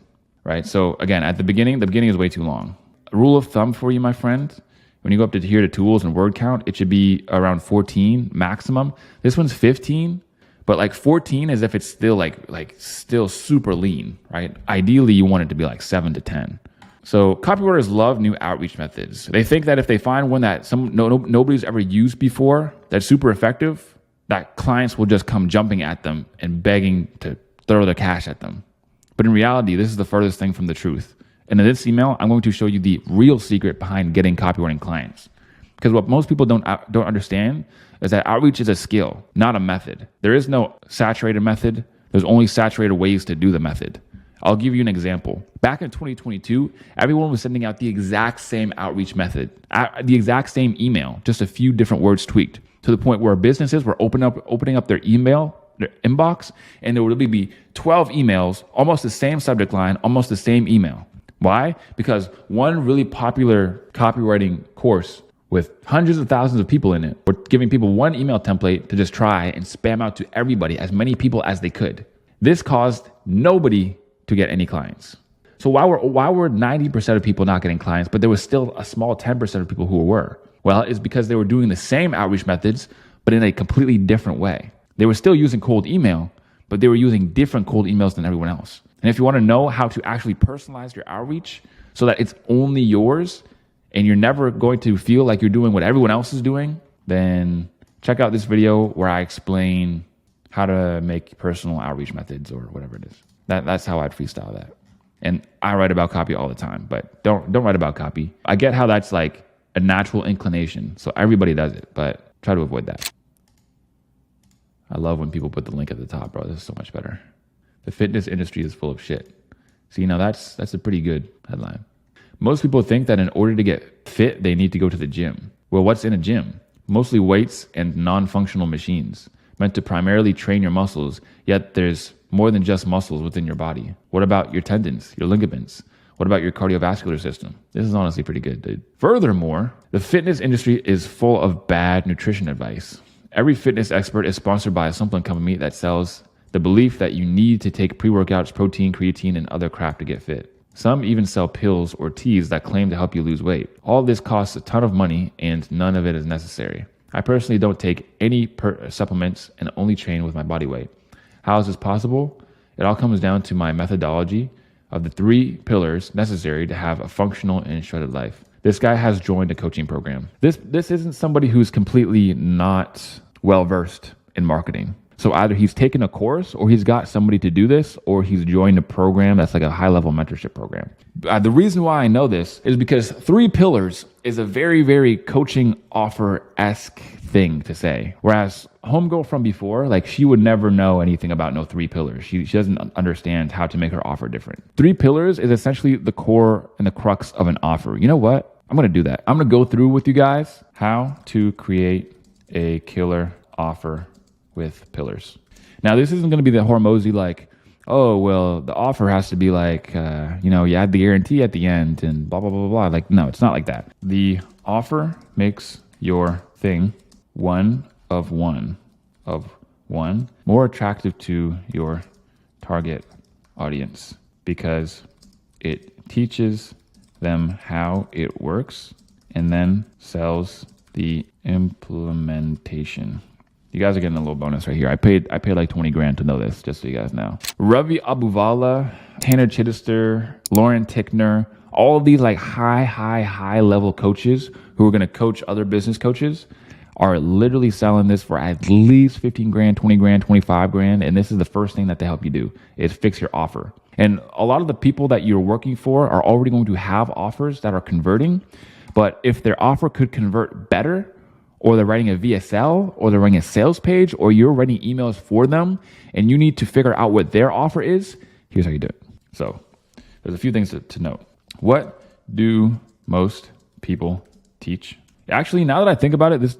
right? So again, at the beginning is way too long. A rule of thumb for you, my friend, when you go up to here to tools and word count, it should be around 14 maximum. This one's 15, but like 14 is if it's still like still super lean, right? Ideally, you want it to be like 7 to 10. So copywriters love new outreach methods. They think that if they find one that nobody's ever used before that's super effective, that clients will just come jumping at them and begging to throw their cash at them. But in reality, this is the furthest thing from the truth. And in this email, I'm going to show you the real secret behind getting copywriting clients. Because what most people don't understand is that outreach is a skill, not a method. There is no saturated method. There's only saturated ways to do the method. I'll give you an example. Back in 2022, everyone was sending out the exact same outreach method, the exact same email, just a few different words tweaked, to the point where businesses were opening up their email, their inbox, and there would really be 12 emails, almost the same subject line, almost the same email. Why? Because one really popular copywriting course with hundreds of thousands of people in it were giving people one email template to just try and spam out to everybody, as many people as they could. This caused nobody to get any clients. So why were 90% of people not getting clients, but there was still a small 10% of people who were? Well, it's because they were doing the same outreach methods, but in a completely different way. They were still using cold email, but they were using different cold emails than everyone else. And if you want to know how to actually personalize your outreach so that it's only yours and you're never going to feel like you're doing what everyone else is doing, then check out this video where I explain how to make personal outreach methods or whatever it is. That's how I'd freestyle that. And I write about copy all the time, but don't write about copy. I get how that's like a natural inclination, so everybody does it, but try to avoid that. I love when people put the link at the top, bro. This is so much better. The fitness industry is full of shit. See, now that's a pretty good headline. Most people think that in order to get fit, they need to go to the gym. Well, what's in a gym? Mostly weights and non-functional machines meant to primarily train your muscles, yet there's more than just muscles within your body. What about your tendons, your ligaments? What about your cardiovascular system? This is honestly pretty good, dude. Furthermore, the fitness industry is full of bad nutrition advice. Every fitness expert is sponsored by a supplement company that sells the belief that you need to take pre-workouts, protein, creatine, and other crap to get fit. Some even sell pills or teas that claim to help you lose weight. All of this costs a ton of money and none of it is necessary. I personally don't take any supplements and only train with my body weight. How is this possible? It all comes down to my methodology of the 3 pillars necessary to have a functional and shredded life. This guy has joined a coaching program. This isn't somebody who's completely not well-versed in marketing. So either he's taken a course or he's got somebody to do this or he's joined a program that's like a high-level mentorship program. The reason why I know this is because 3 pillars is a very, very coaching offer-esque thing to say. Whereas homegirl from before, like she would never know anything about no 3 pillars. She doesn't understand how to make her offer different. 3 pillars is essentially the core and the crux of an offer. You know what? I'm going to do that. I'm going to go through with you guys how to create a killer offer with pillars. Now, this isn't going to be the Hormozy like, oh, well, the offer has to be like, you add the guarantee at the end and blah, blah, blah, blah. Like, no, it's not like that. The offer makes your thing one of one, more attractive to your target audience because it teaches them how it works and then sells the implementation. You guys are getting a little bonus right here. I paid like 20 grand to know this, just so you guys know. Ravi Abuvala, Tanner Chittister, Lauren Tickner, all of these like high level coaches who are going to coach other business coaches are literally selling this for at least 15 grand, 20 grand, 25 grand. And this is the first thing that they help you do is fix your offer. And a lot of the people that you're working for are already going to have offers that are converting. But if their offer could convert better, or they're writing a VSL, or they're writing a sales page, or you're writing emails for them, and you need to figure out what their offer is, here's how you do it. So there's a few things to note. What do most people teach? Actually, now that I think about it, this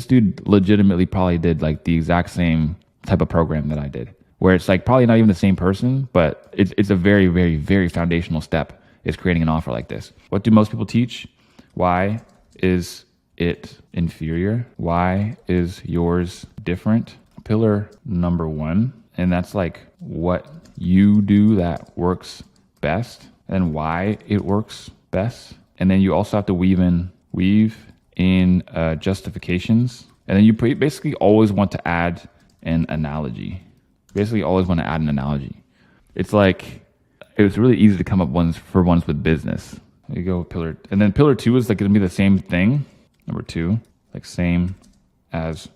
dude legitimately probably did like the exact same type of program that I did, where it's like probably not even the same person, but it's a very, very, very foundational step is creating an offer like this. What do most people teach? Why is it inferior? Why is yours different? Pillar number 1, and that's like what you do that works best and why it works best. And then you also have to weave in justifications. And then you basically always want to add an analogy. Basically always want to add an analogy. It's like, it was really easy to come up ones with business. There you go, pillar. And then pillar 2 is like going to be the same thing. Number 2, like same as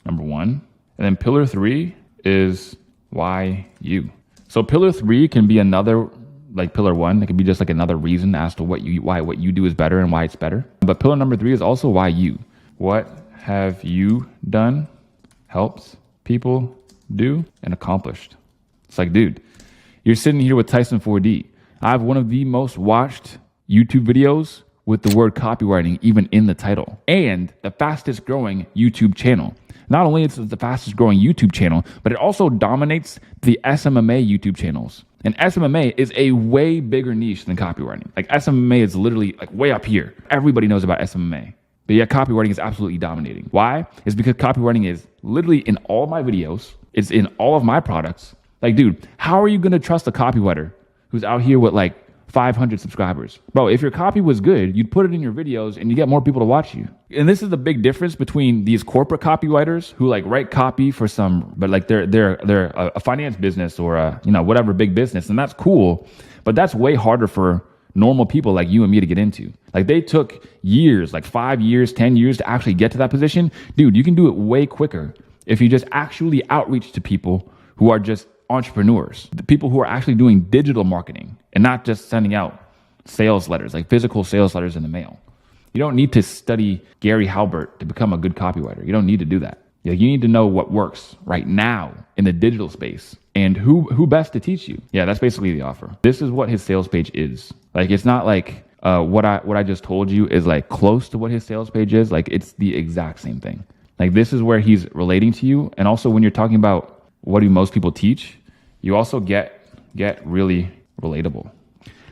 number 1. And then pillar 3 is why you. So pillar 3 can be another, like pillar 1, it could be just like another reason as to why what you do is better and why it's better. But pillar number 3 is also why you. What have you done, helped people do, and accomplished? It's like, dude, you're sitting here with Tyson 4D. I have one of the most watched YouTube videos with the word copywriting even in the title, and the fastest growing YouTube channel. Not only is it the fastest growing YouTube channel, but it also dominates the SMMA YouTube channels. And SMMA is a way bigger niche than copywriting. Like SMMA is literally like way up here. Everybody knows about SMMA. But yet copywriting is absolutely dominating. Why? It's because copywriting is literally in all of my videos. It's in all of my products. Like, dude, how are you going to trust a copywriter who's out here with like 500 subscribers? Bro, if your copy was good, you'd put it in your videos and you get more people to watch you. And this is the big difference between these corporate copywriters who like write copy for but like they're a finance business or a, whatever big business. And that's cool, but that's way harder for normal people like you and me to get into. Like they took years, like 5 years, 10 years to actually get to that position. Dude, you can do it way quicker if you just actually outreach to people who are just entrepreneurs, the people who are actually doing digital marketing and not just sending out sales letters, like physical sales letters in the mail. You don't need to study Gary Halbert to become a good copywriter. You don't need to do that. You need to know what works right now in the digital space and who best to teach you. Yeah, that's basically the offer. This is what his sales page is. Like, it's not like what I just told you is like close to what his sales page is. Like, it's the exact same thing. Like, this is where he's relating to you. And also when you're talking about what do most people teach, you also get really relatable.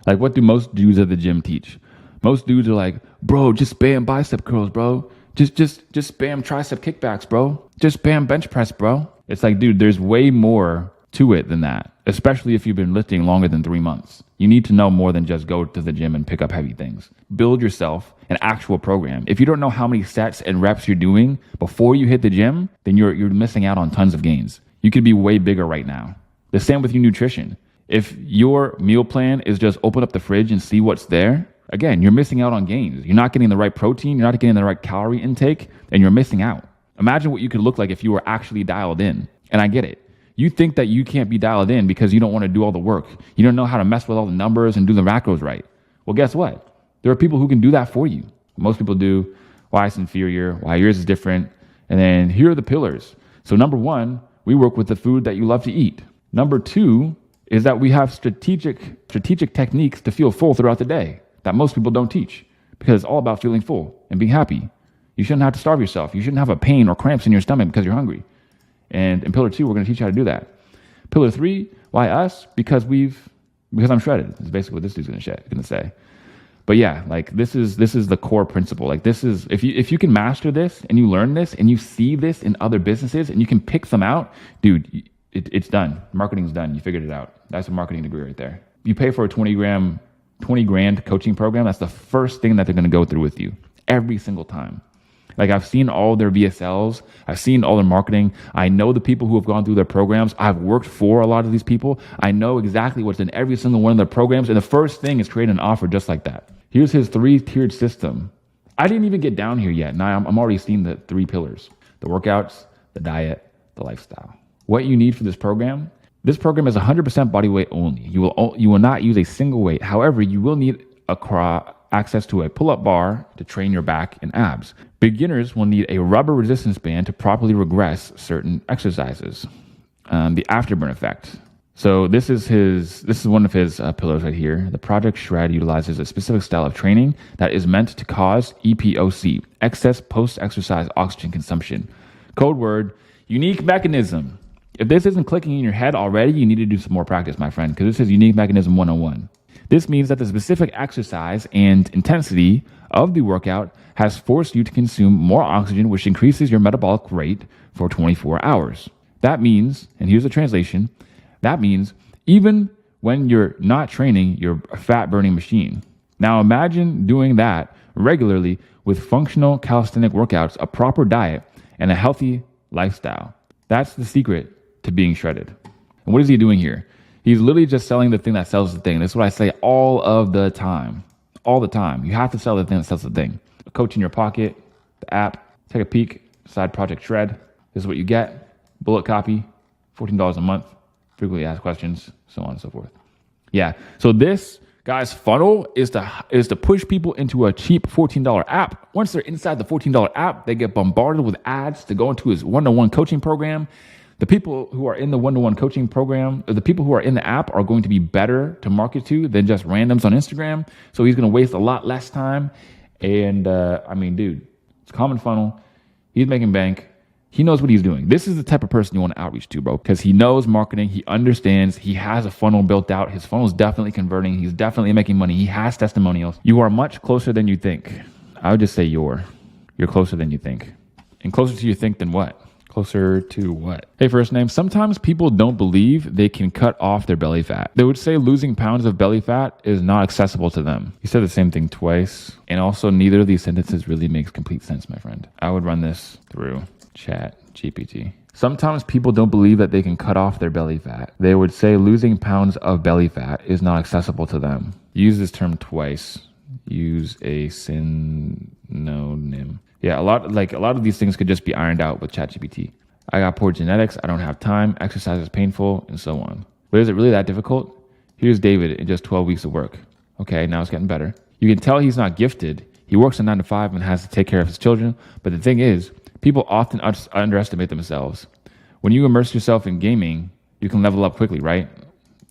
Like, what do most dudes at the gym teach? Most dudes are like, bro, just spam bicep curls, bro. Just spam tricep kickbacks, bro. Just spam bench press, bro. It's like, dude, there's way more to it than that, especially if you've been lifting longer than 3 months. You need to know more than just go to the gym and pick up heavy things. Build yourself an actual program. If you don't know how many sets and reps you're doing before you hit the gym, then you're missing out on tons of gains. You could be way bigger right now. The same with your nutrition. If your meal plan is just open up the fridge and see what's there, again, you're missing out on gains. You're not getting the right protein. You're not getting the right calorie intake, and you're missing out. Imagine what you could look like if you were actually dialed in. And I get it. You think that you can't be dialed in because you don't want to do all the work. You don't know how to mess with all the numbers and do the macros right. Well, guess what? There are people who can do that for you. Most people do. Why it's inferior, why yours is different. And then here are the pillars. So number 1, we work with the food that you love to eat. Number 2 is that we have strategic techniques to feel full throughout the day that most people don't teach, because it's all about feeling full and being happy. You shouldn't have to starve yourself. You shouldn't have a pain or cramps in your stomach because you're hungry. And in pillar 2, we're going to teach you how to do that. Pillar 3, why us? Because I'm shredded. That's basically what this dude's going to say. But yeah, like this is the core principle. Like this is, if you can master this and you learn this and you see this in other businesses and you can pick them out, dude, it's done. Marketing's done. You figured it out. That's a marketing degree right there. You pay for a 20 grand coaching program. That's the first thing that they're going to go through with you every single time. Like I've seen all their VSLs. I've seen all their marketing. I know the people who have gone through their programs. I've worked for a lot of these people. I know exactly what's in every single one of their programs. And the first thing is create an offer just like that. Here's his 3-tiered system. I didn't even get down here yet. Now I'm already seeing the 3 pillars: the workouts, the diet, the lifestyle. What you need for this program is 100% body weight only. You will not use a single weight. However, you will need access to a pull-up bar to train your back and abs. Beginners will need a rubber resistance band to properly regress certain exercises. The afterburn effect. So this is one of his pillars right here. The Project Shred utilizes a specific style of training that is meant to cause EPOC, excess post-exercise oxygen consumption. Code word, unique mechanism. If this isn't clicking in your head already, you need to do some more practice, my friend, because this is unique mechanism 101. This means that the specific exercise and intensity of the workout has forced you to consume more oxygen, which increases your metabolic rate for 24 hours. That means, and here's the translation, that means even when you're not training, you're a fat burning machine. Now imagine doing that regularly with functional calisthenic workouts, a proper diet, and a healthy lifestyle. That's the secret to being shredded. And what is he doing here? He's literally just selling the thing that sells the thing. That's what I say all of the time. All the time. You have to sell the thing that sells the thing. A coach in your pocket, the app, take a peek, side project shred. This is what you get. Bullet copy, $14 a month, frequently asked questions, so on and so forth. Yeah. So this guy's funnel is to push people into a cheap $14 app. Once they're inside the $14 app, they get bombarded with ads to go into his one-to-one coaching program. The people who are in the one-to-one coaching program, or the people who are in the app, are going to be better to market to than just randoms on Instagram. So he's going to waste a lot less time. And dude, it's a common funnel. He's making bank. He knows what he's doing. This is the type of person you want to outreach to, bro, because he knows marketing. He understands. He has a funnel built out. His funnel is definitely converting. He's definitely making money. He has testimonials. You are much closer than you think. I would just say you're closer than you think. And closer to you think than what? Closer to what? Hey, first name. Sometimes people don't believe they can cut off their belly fat. They would say losing pounds of belly fat is not accessible to them. You said the same thing twice. And also neither of these sentences really makes complete sense, my friend. I would run this through Chat GPT. Sometimes people don't believe that they can cut off their belly fat. They would say losing pounds of belly fat is not accessible to them. Use this term twice. Use a synonym. Yeah, a lot of these things could just be ironed out with ChatGPT. I got poor genetics, I don't have time, exercise is painful, and so on. But is it really that difficult? Here's David in just 12 weeks of work. Okay, now it's getting better. You can tell he's not gifted. He works a 9 to 5 and has to take care of his children. But the thing is, people often underestimate themselves. When you immerse yourself in gaming, you can level up quickly, right?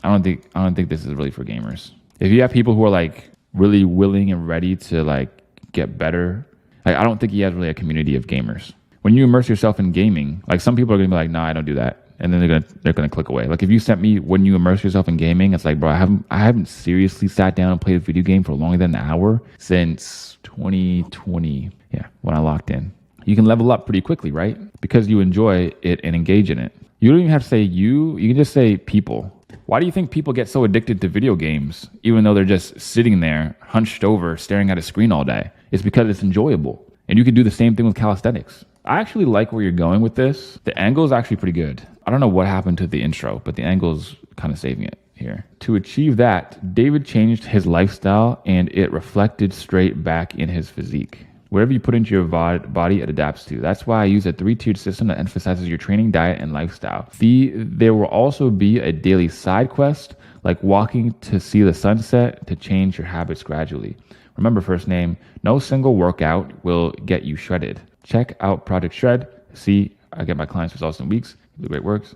I don't think this is really for gamers. If you have people who are like really willing and ready to like get better, I don't think he has really a community of gamers. When you immerse yourself in gaming, like some people are gonna be like, nah, I don't do that. And then they're gonna click away. Like if you sent me when you immerse yourself in gaming, it's like, bro, I haven't seriously sat down and played a video game for longer than an hour since 2020. Yeah, when I locked in. You can level up pretty quickly, right? Because you enjoy it and engage in it. You don't even have to say you can just say people. Why do you think people get so addicted to video games, even though they're just sitting there, hunched over, staring at a screen all day? It's because it's enjoyable. And you can do the same thing with calisthenics. I actually like where you're going with this. The angle is actually pretty good. I don't know what happened to the intro, but the angle is kind of saving it here. To achieve that, David changed his lifestyle and it reflected straight back in his physique. Whatever you put into your body, it adapts to. That's why I use a 3-tiered system that emphasizes your training, diet, and lifestyle. There will also be a daily side quest, like walking to see the sunset, to change your habits gradually. Remember, first name, no single workout will get you shredded. Check out Project Shred. See, I get my clients' results in weeks. The way it works.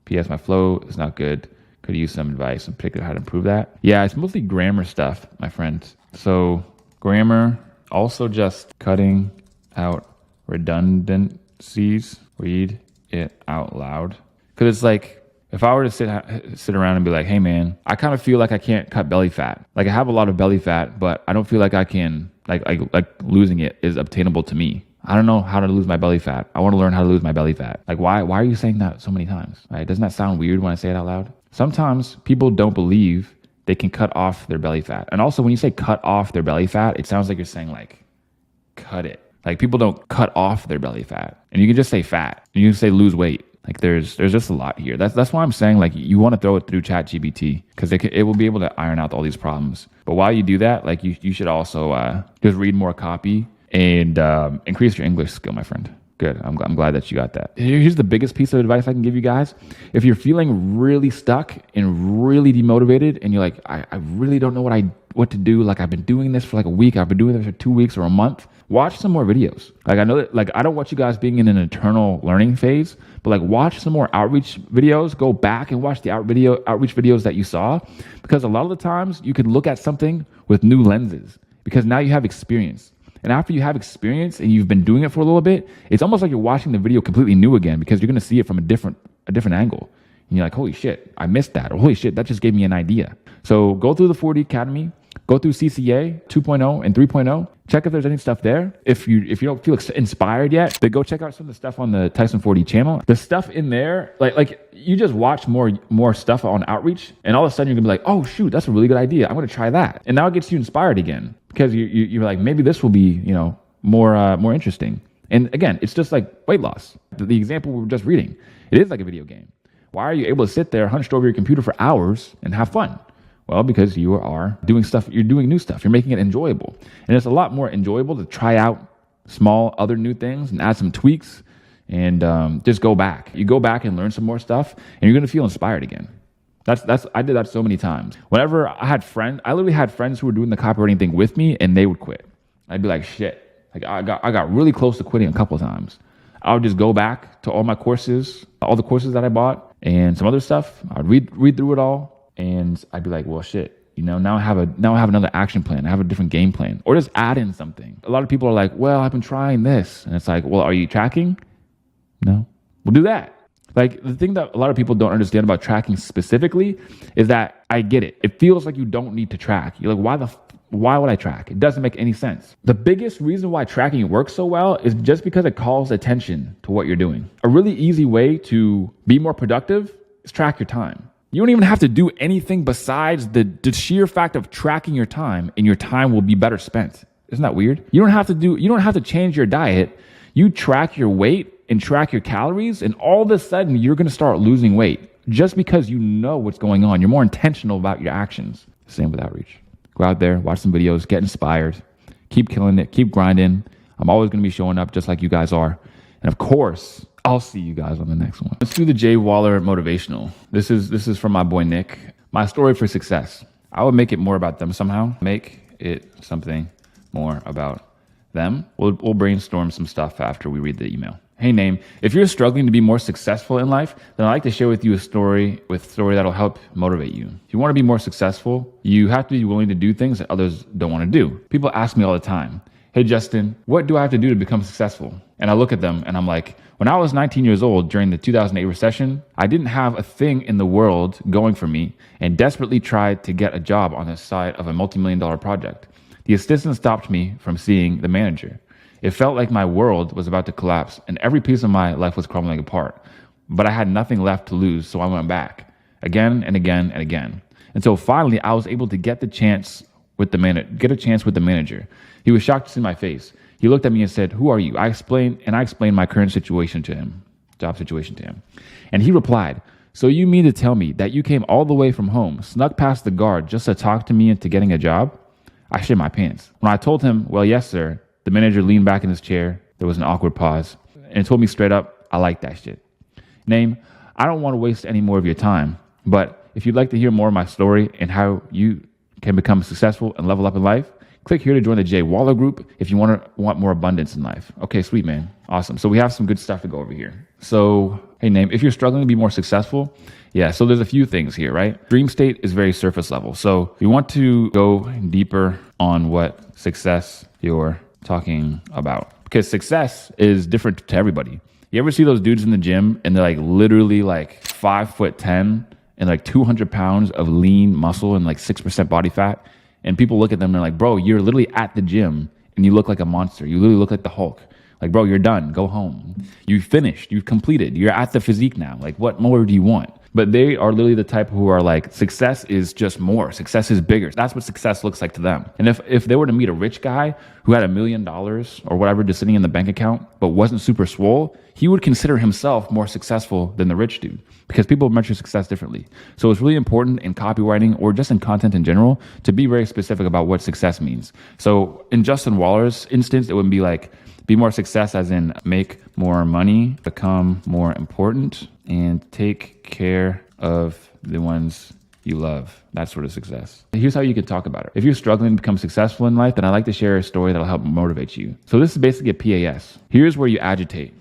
P.S. My flow is not good. Could use some advice on particularly how to improve that. Yeah, it's mostly grammar stuff, my friend. So grammar. Also just cutting out redundancies. Read it out loud. Because it's like, if I were to sit around and be like, hey man, I kind of feel like I can't cut belly fat. Like I have a lot of belly fat, but I don't feel like I can, like losing it is obtainable to me. I don't know how to lose my belly fat. I want to learn how to lose my belly fat. Like why are you saying that so many times? Right? Doesn't that sound weird when I say it out loud? Sometimes people don't believe they can cut off their belly fat. And also when you say cut off their belly fat, it sounds like you're saying like, cut it. Like people don't cut off their belly fat, and you can just say fat, and you can say lose weight. Like there's just a lot here. That's why I'm saying like you want to throw it through ChatGPT because it will be able to iron out all these problems. But while you do that, like you should also just read more copy and increase your English skill, my friend. Good. I'm glad that you got that. Here's the biggest piece of advice I can give you guys. If you're feeling really stuck and really demotivated and you're like, I really don't know what to do. Like I've been doing this for like a week. I've been doing this for 2 weeks or a month. Watch some more videos. Like I know that like I don't want you guys being in an eternal learning phase, but like watch some more outreach videos. Go back and watch the outreach videos that you saw, because a lot of the times you could look at something with new lenses because now you have experience. And after you have experience and you've been doing it for a little bit, it's almost like you're watching the video completely new again because you're going to see it from a different angle. And you're like, holy shit, I missed that. Or holy shit, that just gave me an idea. So go through the 4D Academy, go through CCA 2.0 and 3.0. Check if there's any stuff there. If you don't feel inspired yet, then go check out some of the stuff on the Tyson 4D channel. The stuff in there, like you just watch more stuff on outreach, and all of a sudden you're gonna be like, oh shoot, that's a really good idea. I'm gonna try that. And now it gets you inspired again because you're like, maybe this will be more interesting. And again, it's just like weight loss. The example we were just reading, it is like a video game. Why are you able to sit there hunched over your computer for hours and have fun? Well, because you are doing stuff, you're doing new stuff, you're making it enjoyable. And it's a lot more enjoyable to try out small other new things and add some tweaks and just go back. You go back and learn some more stuff and you're going to feel inspired again. I did that so many times. Whenever I literally had friends who were doing the copywriting thing with me and they would quit. I'd be like, shit, like I got really close to quitting a couple of times. I would just go back to all my courses, all the courses that I bought and some other stuff. I'd read through it all. And I'd be like, well, shit, now I have another action plan. I have a different game plan, or just add in something. A lot of people are like, well, I've been trying this. And it's like, well, are you tracking? No. We'll do that. Like the thing that a lot of people don't understand about tracking specifically is that I get it. It feels like you don't need to track. You're like, why would I track? It doesn't make any sense. The biggest reason why tracking works so well is just because it calls attention to what you're doing. A really easy way to be more productive is track your time. You don't even have to do anything besides the sheer fact of tracking your time, and your time will be better spent. Isn't that weird? You don't have to change your diet. You track your weight and track your calories, and all of a sudden you're going to start losing weight just because you know what's going on. You're more intentional about your actions. Same with outreach. Go out there, watch some videos, get inspired, keep killing it, keep grinding. I'm always going to be showing up just like you guys are. And of course, I'll see you guys on the next one. Let's do the Jay Waller motivational. This is from my boy Nick. My story for success. I would make it more about them somehow. Make it something more about them. We'll brainstorm some stuff after we read the email. Hey, Name, if you're struggling to be more successful in life, then I'd like to share with you a story that'll help motivate you. If you want to be more successful, you have to be willing to do things that others don't want to do. People ask me all the time, hey, Justin, what do I have to do to become successful? And I look at them and I'm like, when I was 19 years old during the 2008 recession, I didn't have a thing in the world going for me and desperately tried to get a job on the side of a multi-million-dollar project. The assistant stopped me from seeing the manager. It felt like my world was about to collapse and every piece of my life was crumbling apart. But I had nothing left to lose, so I went back again and again and again. And so finally, I was able to get a chance with the manager. He was shocked to see my face. He looked at me and said, who are you? I explained my current job situation to him. And he replied, so you mean to tell me that you came all the way from home, snuck past the guard just to talk to me into getting a job? I shit my pants. When I told him, well, yes, sir, the manager leaned back in his chair. There was an awkward pause and told me straight up, I like that shit. Name, I don't want to waste any more of your time, but if you'd like to hear more of my story and how you can become successful and level up in life, click here to join the Jay Waller group if you want more abundance in life. Okay, sweet, man. Awesome. So we have some good stuff to go over here. So, hey, Name, if you're struggling to be more successful, so there's a few things here, right? Dream state is very surface level. So we want to go deeper on what success you're talking about, because success is different to everybody. You ever see those dudes in the gym and they're like literally like 5'10" and like 200 pounds of lean muscle and like 6% body fat? And people look at them and they're like, bro, you're literally at the gym and you look like a monster. You literally look like the Hulk. Like, bro, you're done. Go home. You finished. You've completed. You're at the physique now. Like, what more do you want? But they are literally the type who are like, success is just more. Success is bigger. That's what success looks like to them. And if they were to meet a rich guy who had $1 million or whatever just sitting in the bank account, but wasn't super swole, he would consider himself more successful than the rich dude, because people measure success differently. So it's really important in copywriting or just in content in general to be very specific about what success means. So in Justin Waller's instance, it would be like, be more success as in make more money, become more important, and take care of the ones you love. That sort of success. Here's how you can talk about it. If you're struggling to become successful in life, then I'd like to share a story that'll help motivate you. So this is basically a PAS. Here's where you agitate.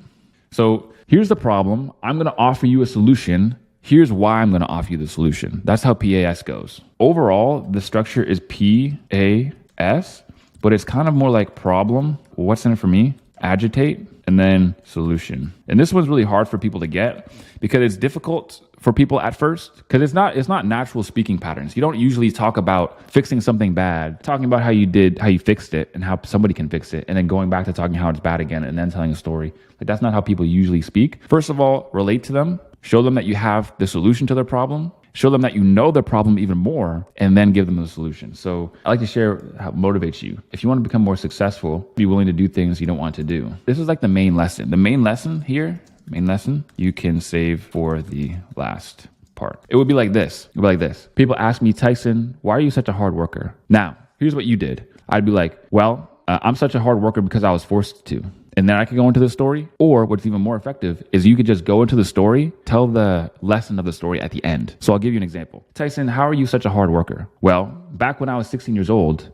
So here's the problem. I'm going to offer you a solution. Here's why I'm going to offer you the solution. That's how PAS goes. Overall, the structure is PAS, but it's kind of more like problem. What's in it for me? Agitate, and then solution. And this one's really hard for people to get because it's difficult for people at first, because it's not natural speaking patterns. You don't usually talk about fixing something bad, talking about how you fixed it and how somebody can fix it, and then going back to talking how it's bad again and then telling a story. Like, that's not how people usually speak. First of all, relate to them, show them that you have the solution to their problem, show them that you know their problem even more, and then give them the solution. So I like to share how it motivates you. If you want to become more successful, be willing to do things you don't want to do. This is like the main lesson. The main lesson here, you can save for the last part. It would be like this. It would be like this. People ask me, Tyson, why are you such a hard worker? Now, here's what you did. I'd be like, well, I'm such a hard worker because I was forced to. And then I could go into the story. Or what's even more effective is you could just go into the story, tell the lesson of the story at the end. So I'll give you an example. Tyson, how are you such a hard worker? Well, back when I was 16 years old,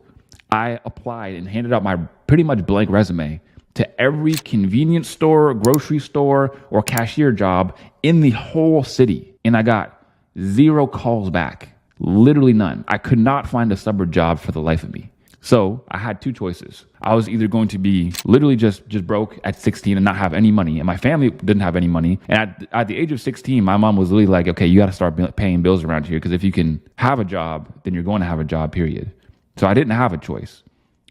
I applied and handed out my pretty much blank resume to every convenience store, grocery store, or cashier job in the whole city. And I got 0 calls back, literally none. I could not find a suburb job for the life of me. So I had 2 choices. I was either going to be literally just broke at 16 and not have any money, and my family didn't have any money. And at the age of 16, my mom was literally like, okay, you got to start paying bills around here, because if you can have a job, then you're going to have a job, period. So I didn't have a choice.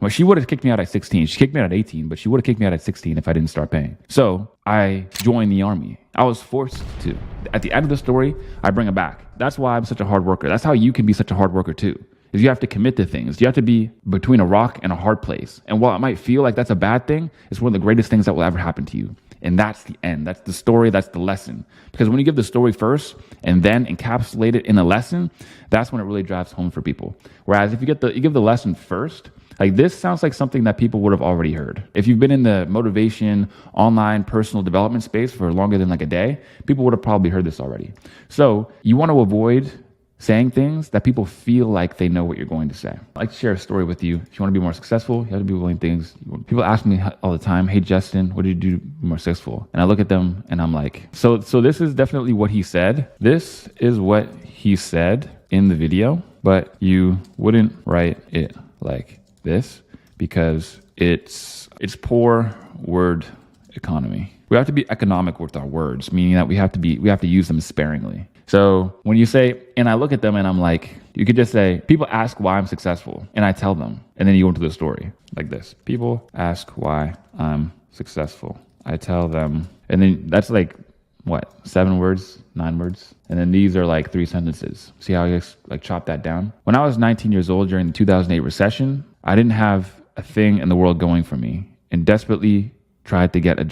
Well, she would have kicked me out at 16. She kicked me out at 18, but she would have kicked me out at 16 if I didn't start paying. So I joined the army. I was forced to. At the end of the story, I bring it back. That's why I'm such a hard worker. That's how you can be such a hard worker too. Is you have to commit to things. You have to be between a rock and a hard place. And while it might feel like that's a bad thing, it's one of the greatest things that will ever happen to you. And that's the end. That's the story. That's the lesson. Because when you give the story first and then encapsulate it in a lesson, that's when it really drives home for people. Whereas if you give the lesson first, like, this sounds like something that people would have already heard. If you've been in the motivation, online, personal development space for longer than like a day, people would have probably heard this already. So you want to avoid saying things that people feel like they know what you're going to say. I like to share a story with you. If you want to be more successful, you have to be willing things. People ask me all the time, hey, Justin, what did you do to be more successful? And I look at them and I'm like, so this is definitely what he said. This is what he said in the video, but you wouldn't write it like this because it's poor word economy. We have to be economic with our words, meaning that we have to use them sparingly. So when you say, and I look at them and I'm like, you could just say, people ask why I'm successful, and I tell them, and then you go into the story like this. People ask why I'm successful. I tell them, and then that's like, what, 7 words, 9 words? And then these are like 3 sentences. See how I just like chop that down? When I was 19 years old during the 2008 recession, I didn't have a thing in the world going for me and desperately tried to get on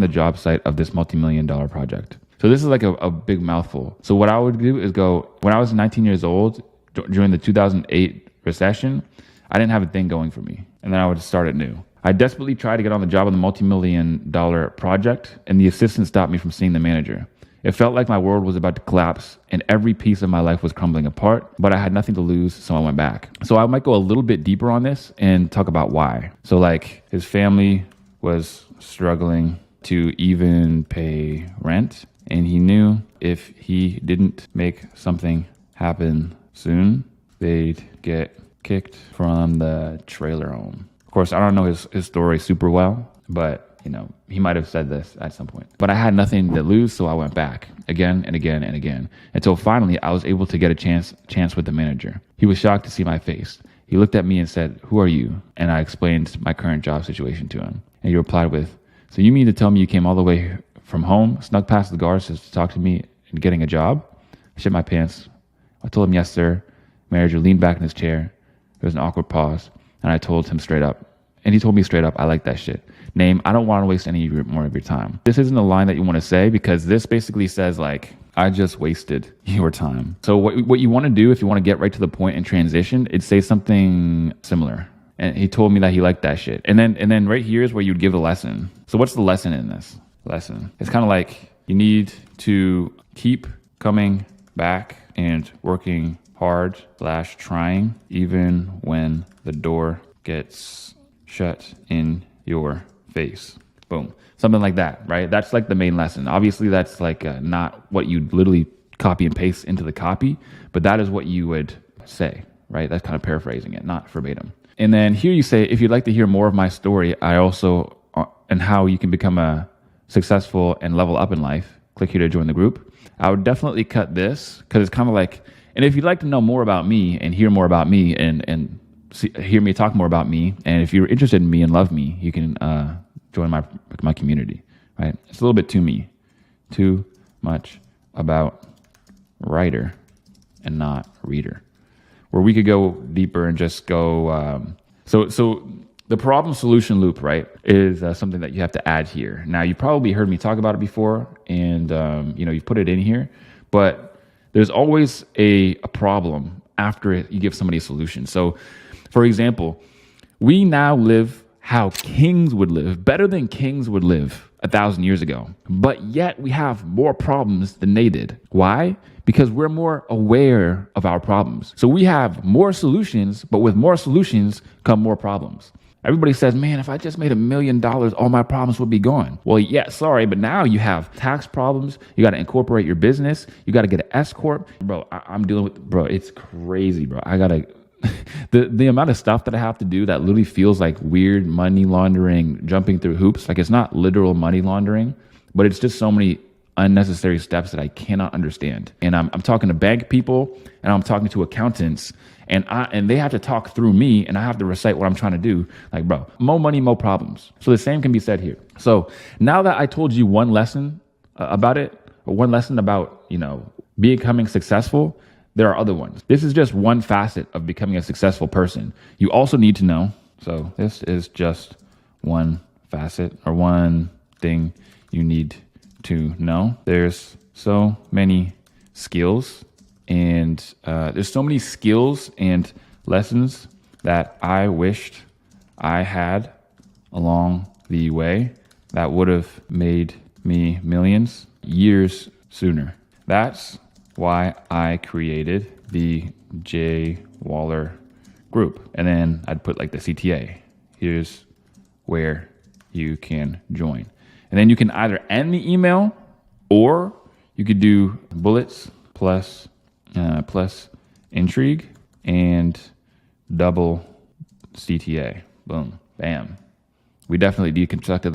the job site of this multi-million-dollar project. So this is like a big mouthful. So what I would do is go, when I was 19 years old, during the 2008 recession, I didn't have a thing going for me. And then I would start it new. I desperately tried to get on the job on the multi-million-dollar project, and the assistant stopped me from seeing the manager. It felt like my world was about to collapse and every piece of my life was crumbling apart, but I had nothing to lose, so I went back. So I might go a little bit deeper on this and talk about why. So like, his family was struggling to even pay rent, and he knew if he didn't make something happen soon, they'd get kicked from the trailer home. Of course, I don't know his story super well, but he might have said this at some point. But I had nothing to lose, so I went back again and again and again, until finally I was able to get a chance with the manager. He was shocked to see my face. He looked at me and said, "Who are you?" And I explained my current job situation to him. And he replied with, "So you mean to tell me you came all the way from home, snuck past the guards to talk to me and getting a job. I shit my pants. I told him, yes, sir. Manager leaned back in his chair. There was an awkward pause. And I told him straight up. And he told me straight up, I like that shit. Name, I don't want to waste any more of your time. This isn't a line that you want to say because this basically says like, I just wasted your time. So what you want to do if you want to get right to the point and transition, it's say something similar. And he told me that he liked that shit. And then right here is where you'd give a lesson. So what's the lesson in this? Lesson. It's kind of like you need to keep coming back and working hard / trying even when the door gets shut in your face. Boom. Something like that, right? That's like the main lesson. Obviously, that's like not what you literally copy and paste into the copy, but that is what you would say, right? That's kind of paraphrasing it, not verbatim. And then here you say, if you'd like to hear more of my story, I also, and how you can become a successful and level up in life, click here to join the group. I would definitely cut this because it's kind of like, and if you'd like to know more about me and hear more about me and hear me talk more about me, and if you're interested in me and love me, you can join my community, right? It's a little bit too much about writer and not reader, where we could go deeper and just go. So the problem solution loop, right, is something that you have to add here. Now, you probably heard me talk about it before, and you've put it in here, but there's always a problem after you give somebody a solution. So, for example, we now live how kings would live, better than kings would live 1,000 years ago. But yet we have more problems than they did. Why? Because we're more aware of our problems. So we have more solutions, but with more solutions come more problems. Everybody says, man, if I just made $1 million, all my problems would be gone. Well, yeah, sorry, but now you have tax problems. You got to incorporate your business. You got to get an S corp. Bro, I'm dealing with, bro, it's crazy, bro. I got to, the amount of stuff that I have to do that literally feels like weird money laundering, jumping through hoops. Like it's not literal money laundering, but it's just so many unnecessary steps that I cannot understand. And I'm talking to bank people and I'm talking to accountants and they have to talk through me and I have to recite what I'm trying to do. Like, bro, more money, more problems. So the same can be said here. So now that I told you one lesson about it, or one lesson about, becoming successful, there are other ones. This is just one facet of becoming a successful person. You also need to know. So this is just one facet or one thing you need to know. There's so many skills and there's so many skills and lessons that I wished I had along the way that would have made me millions years sooner. That's why I created the J Waller group. And then I'd put like the CTA. Here's where you can join. And then you can either end the email or you could do bullets plus intrigue and double CTA. Boom, bam. We definitely deconstructed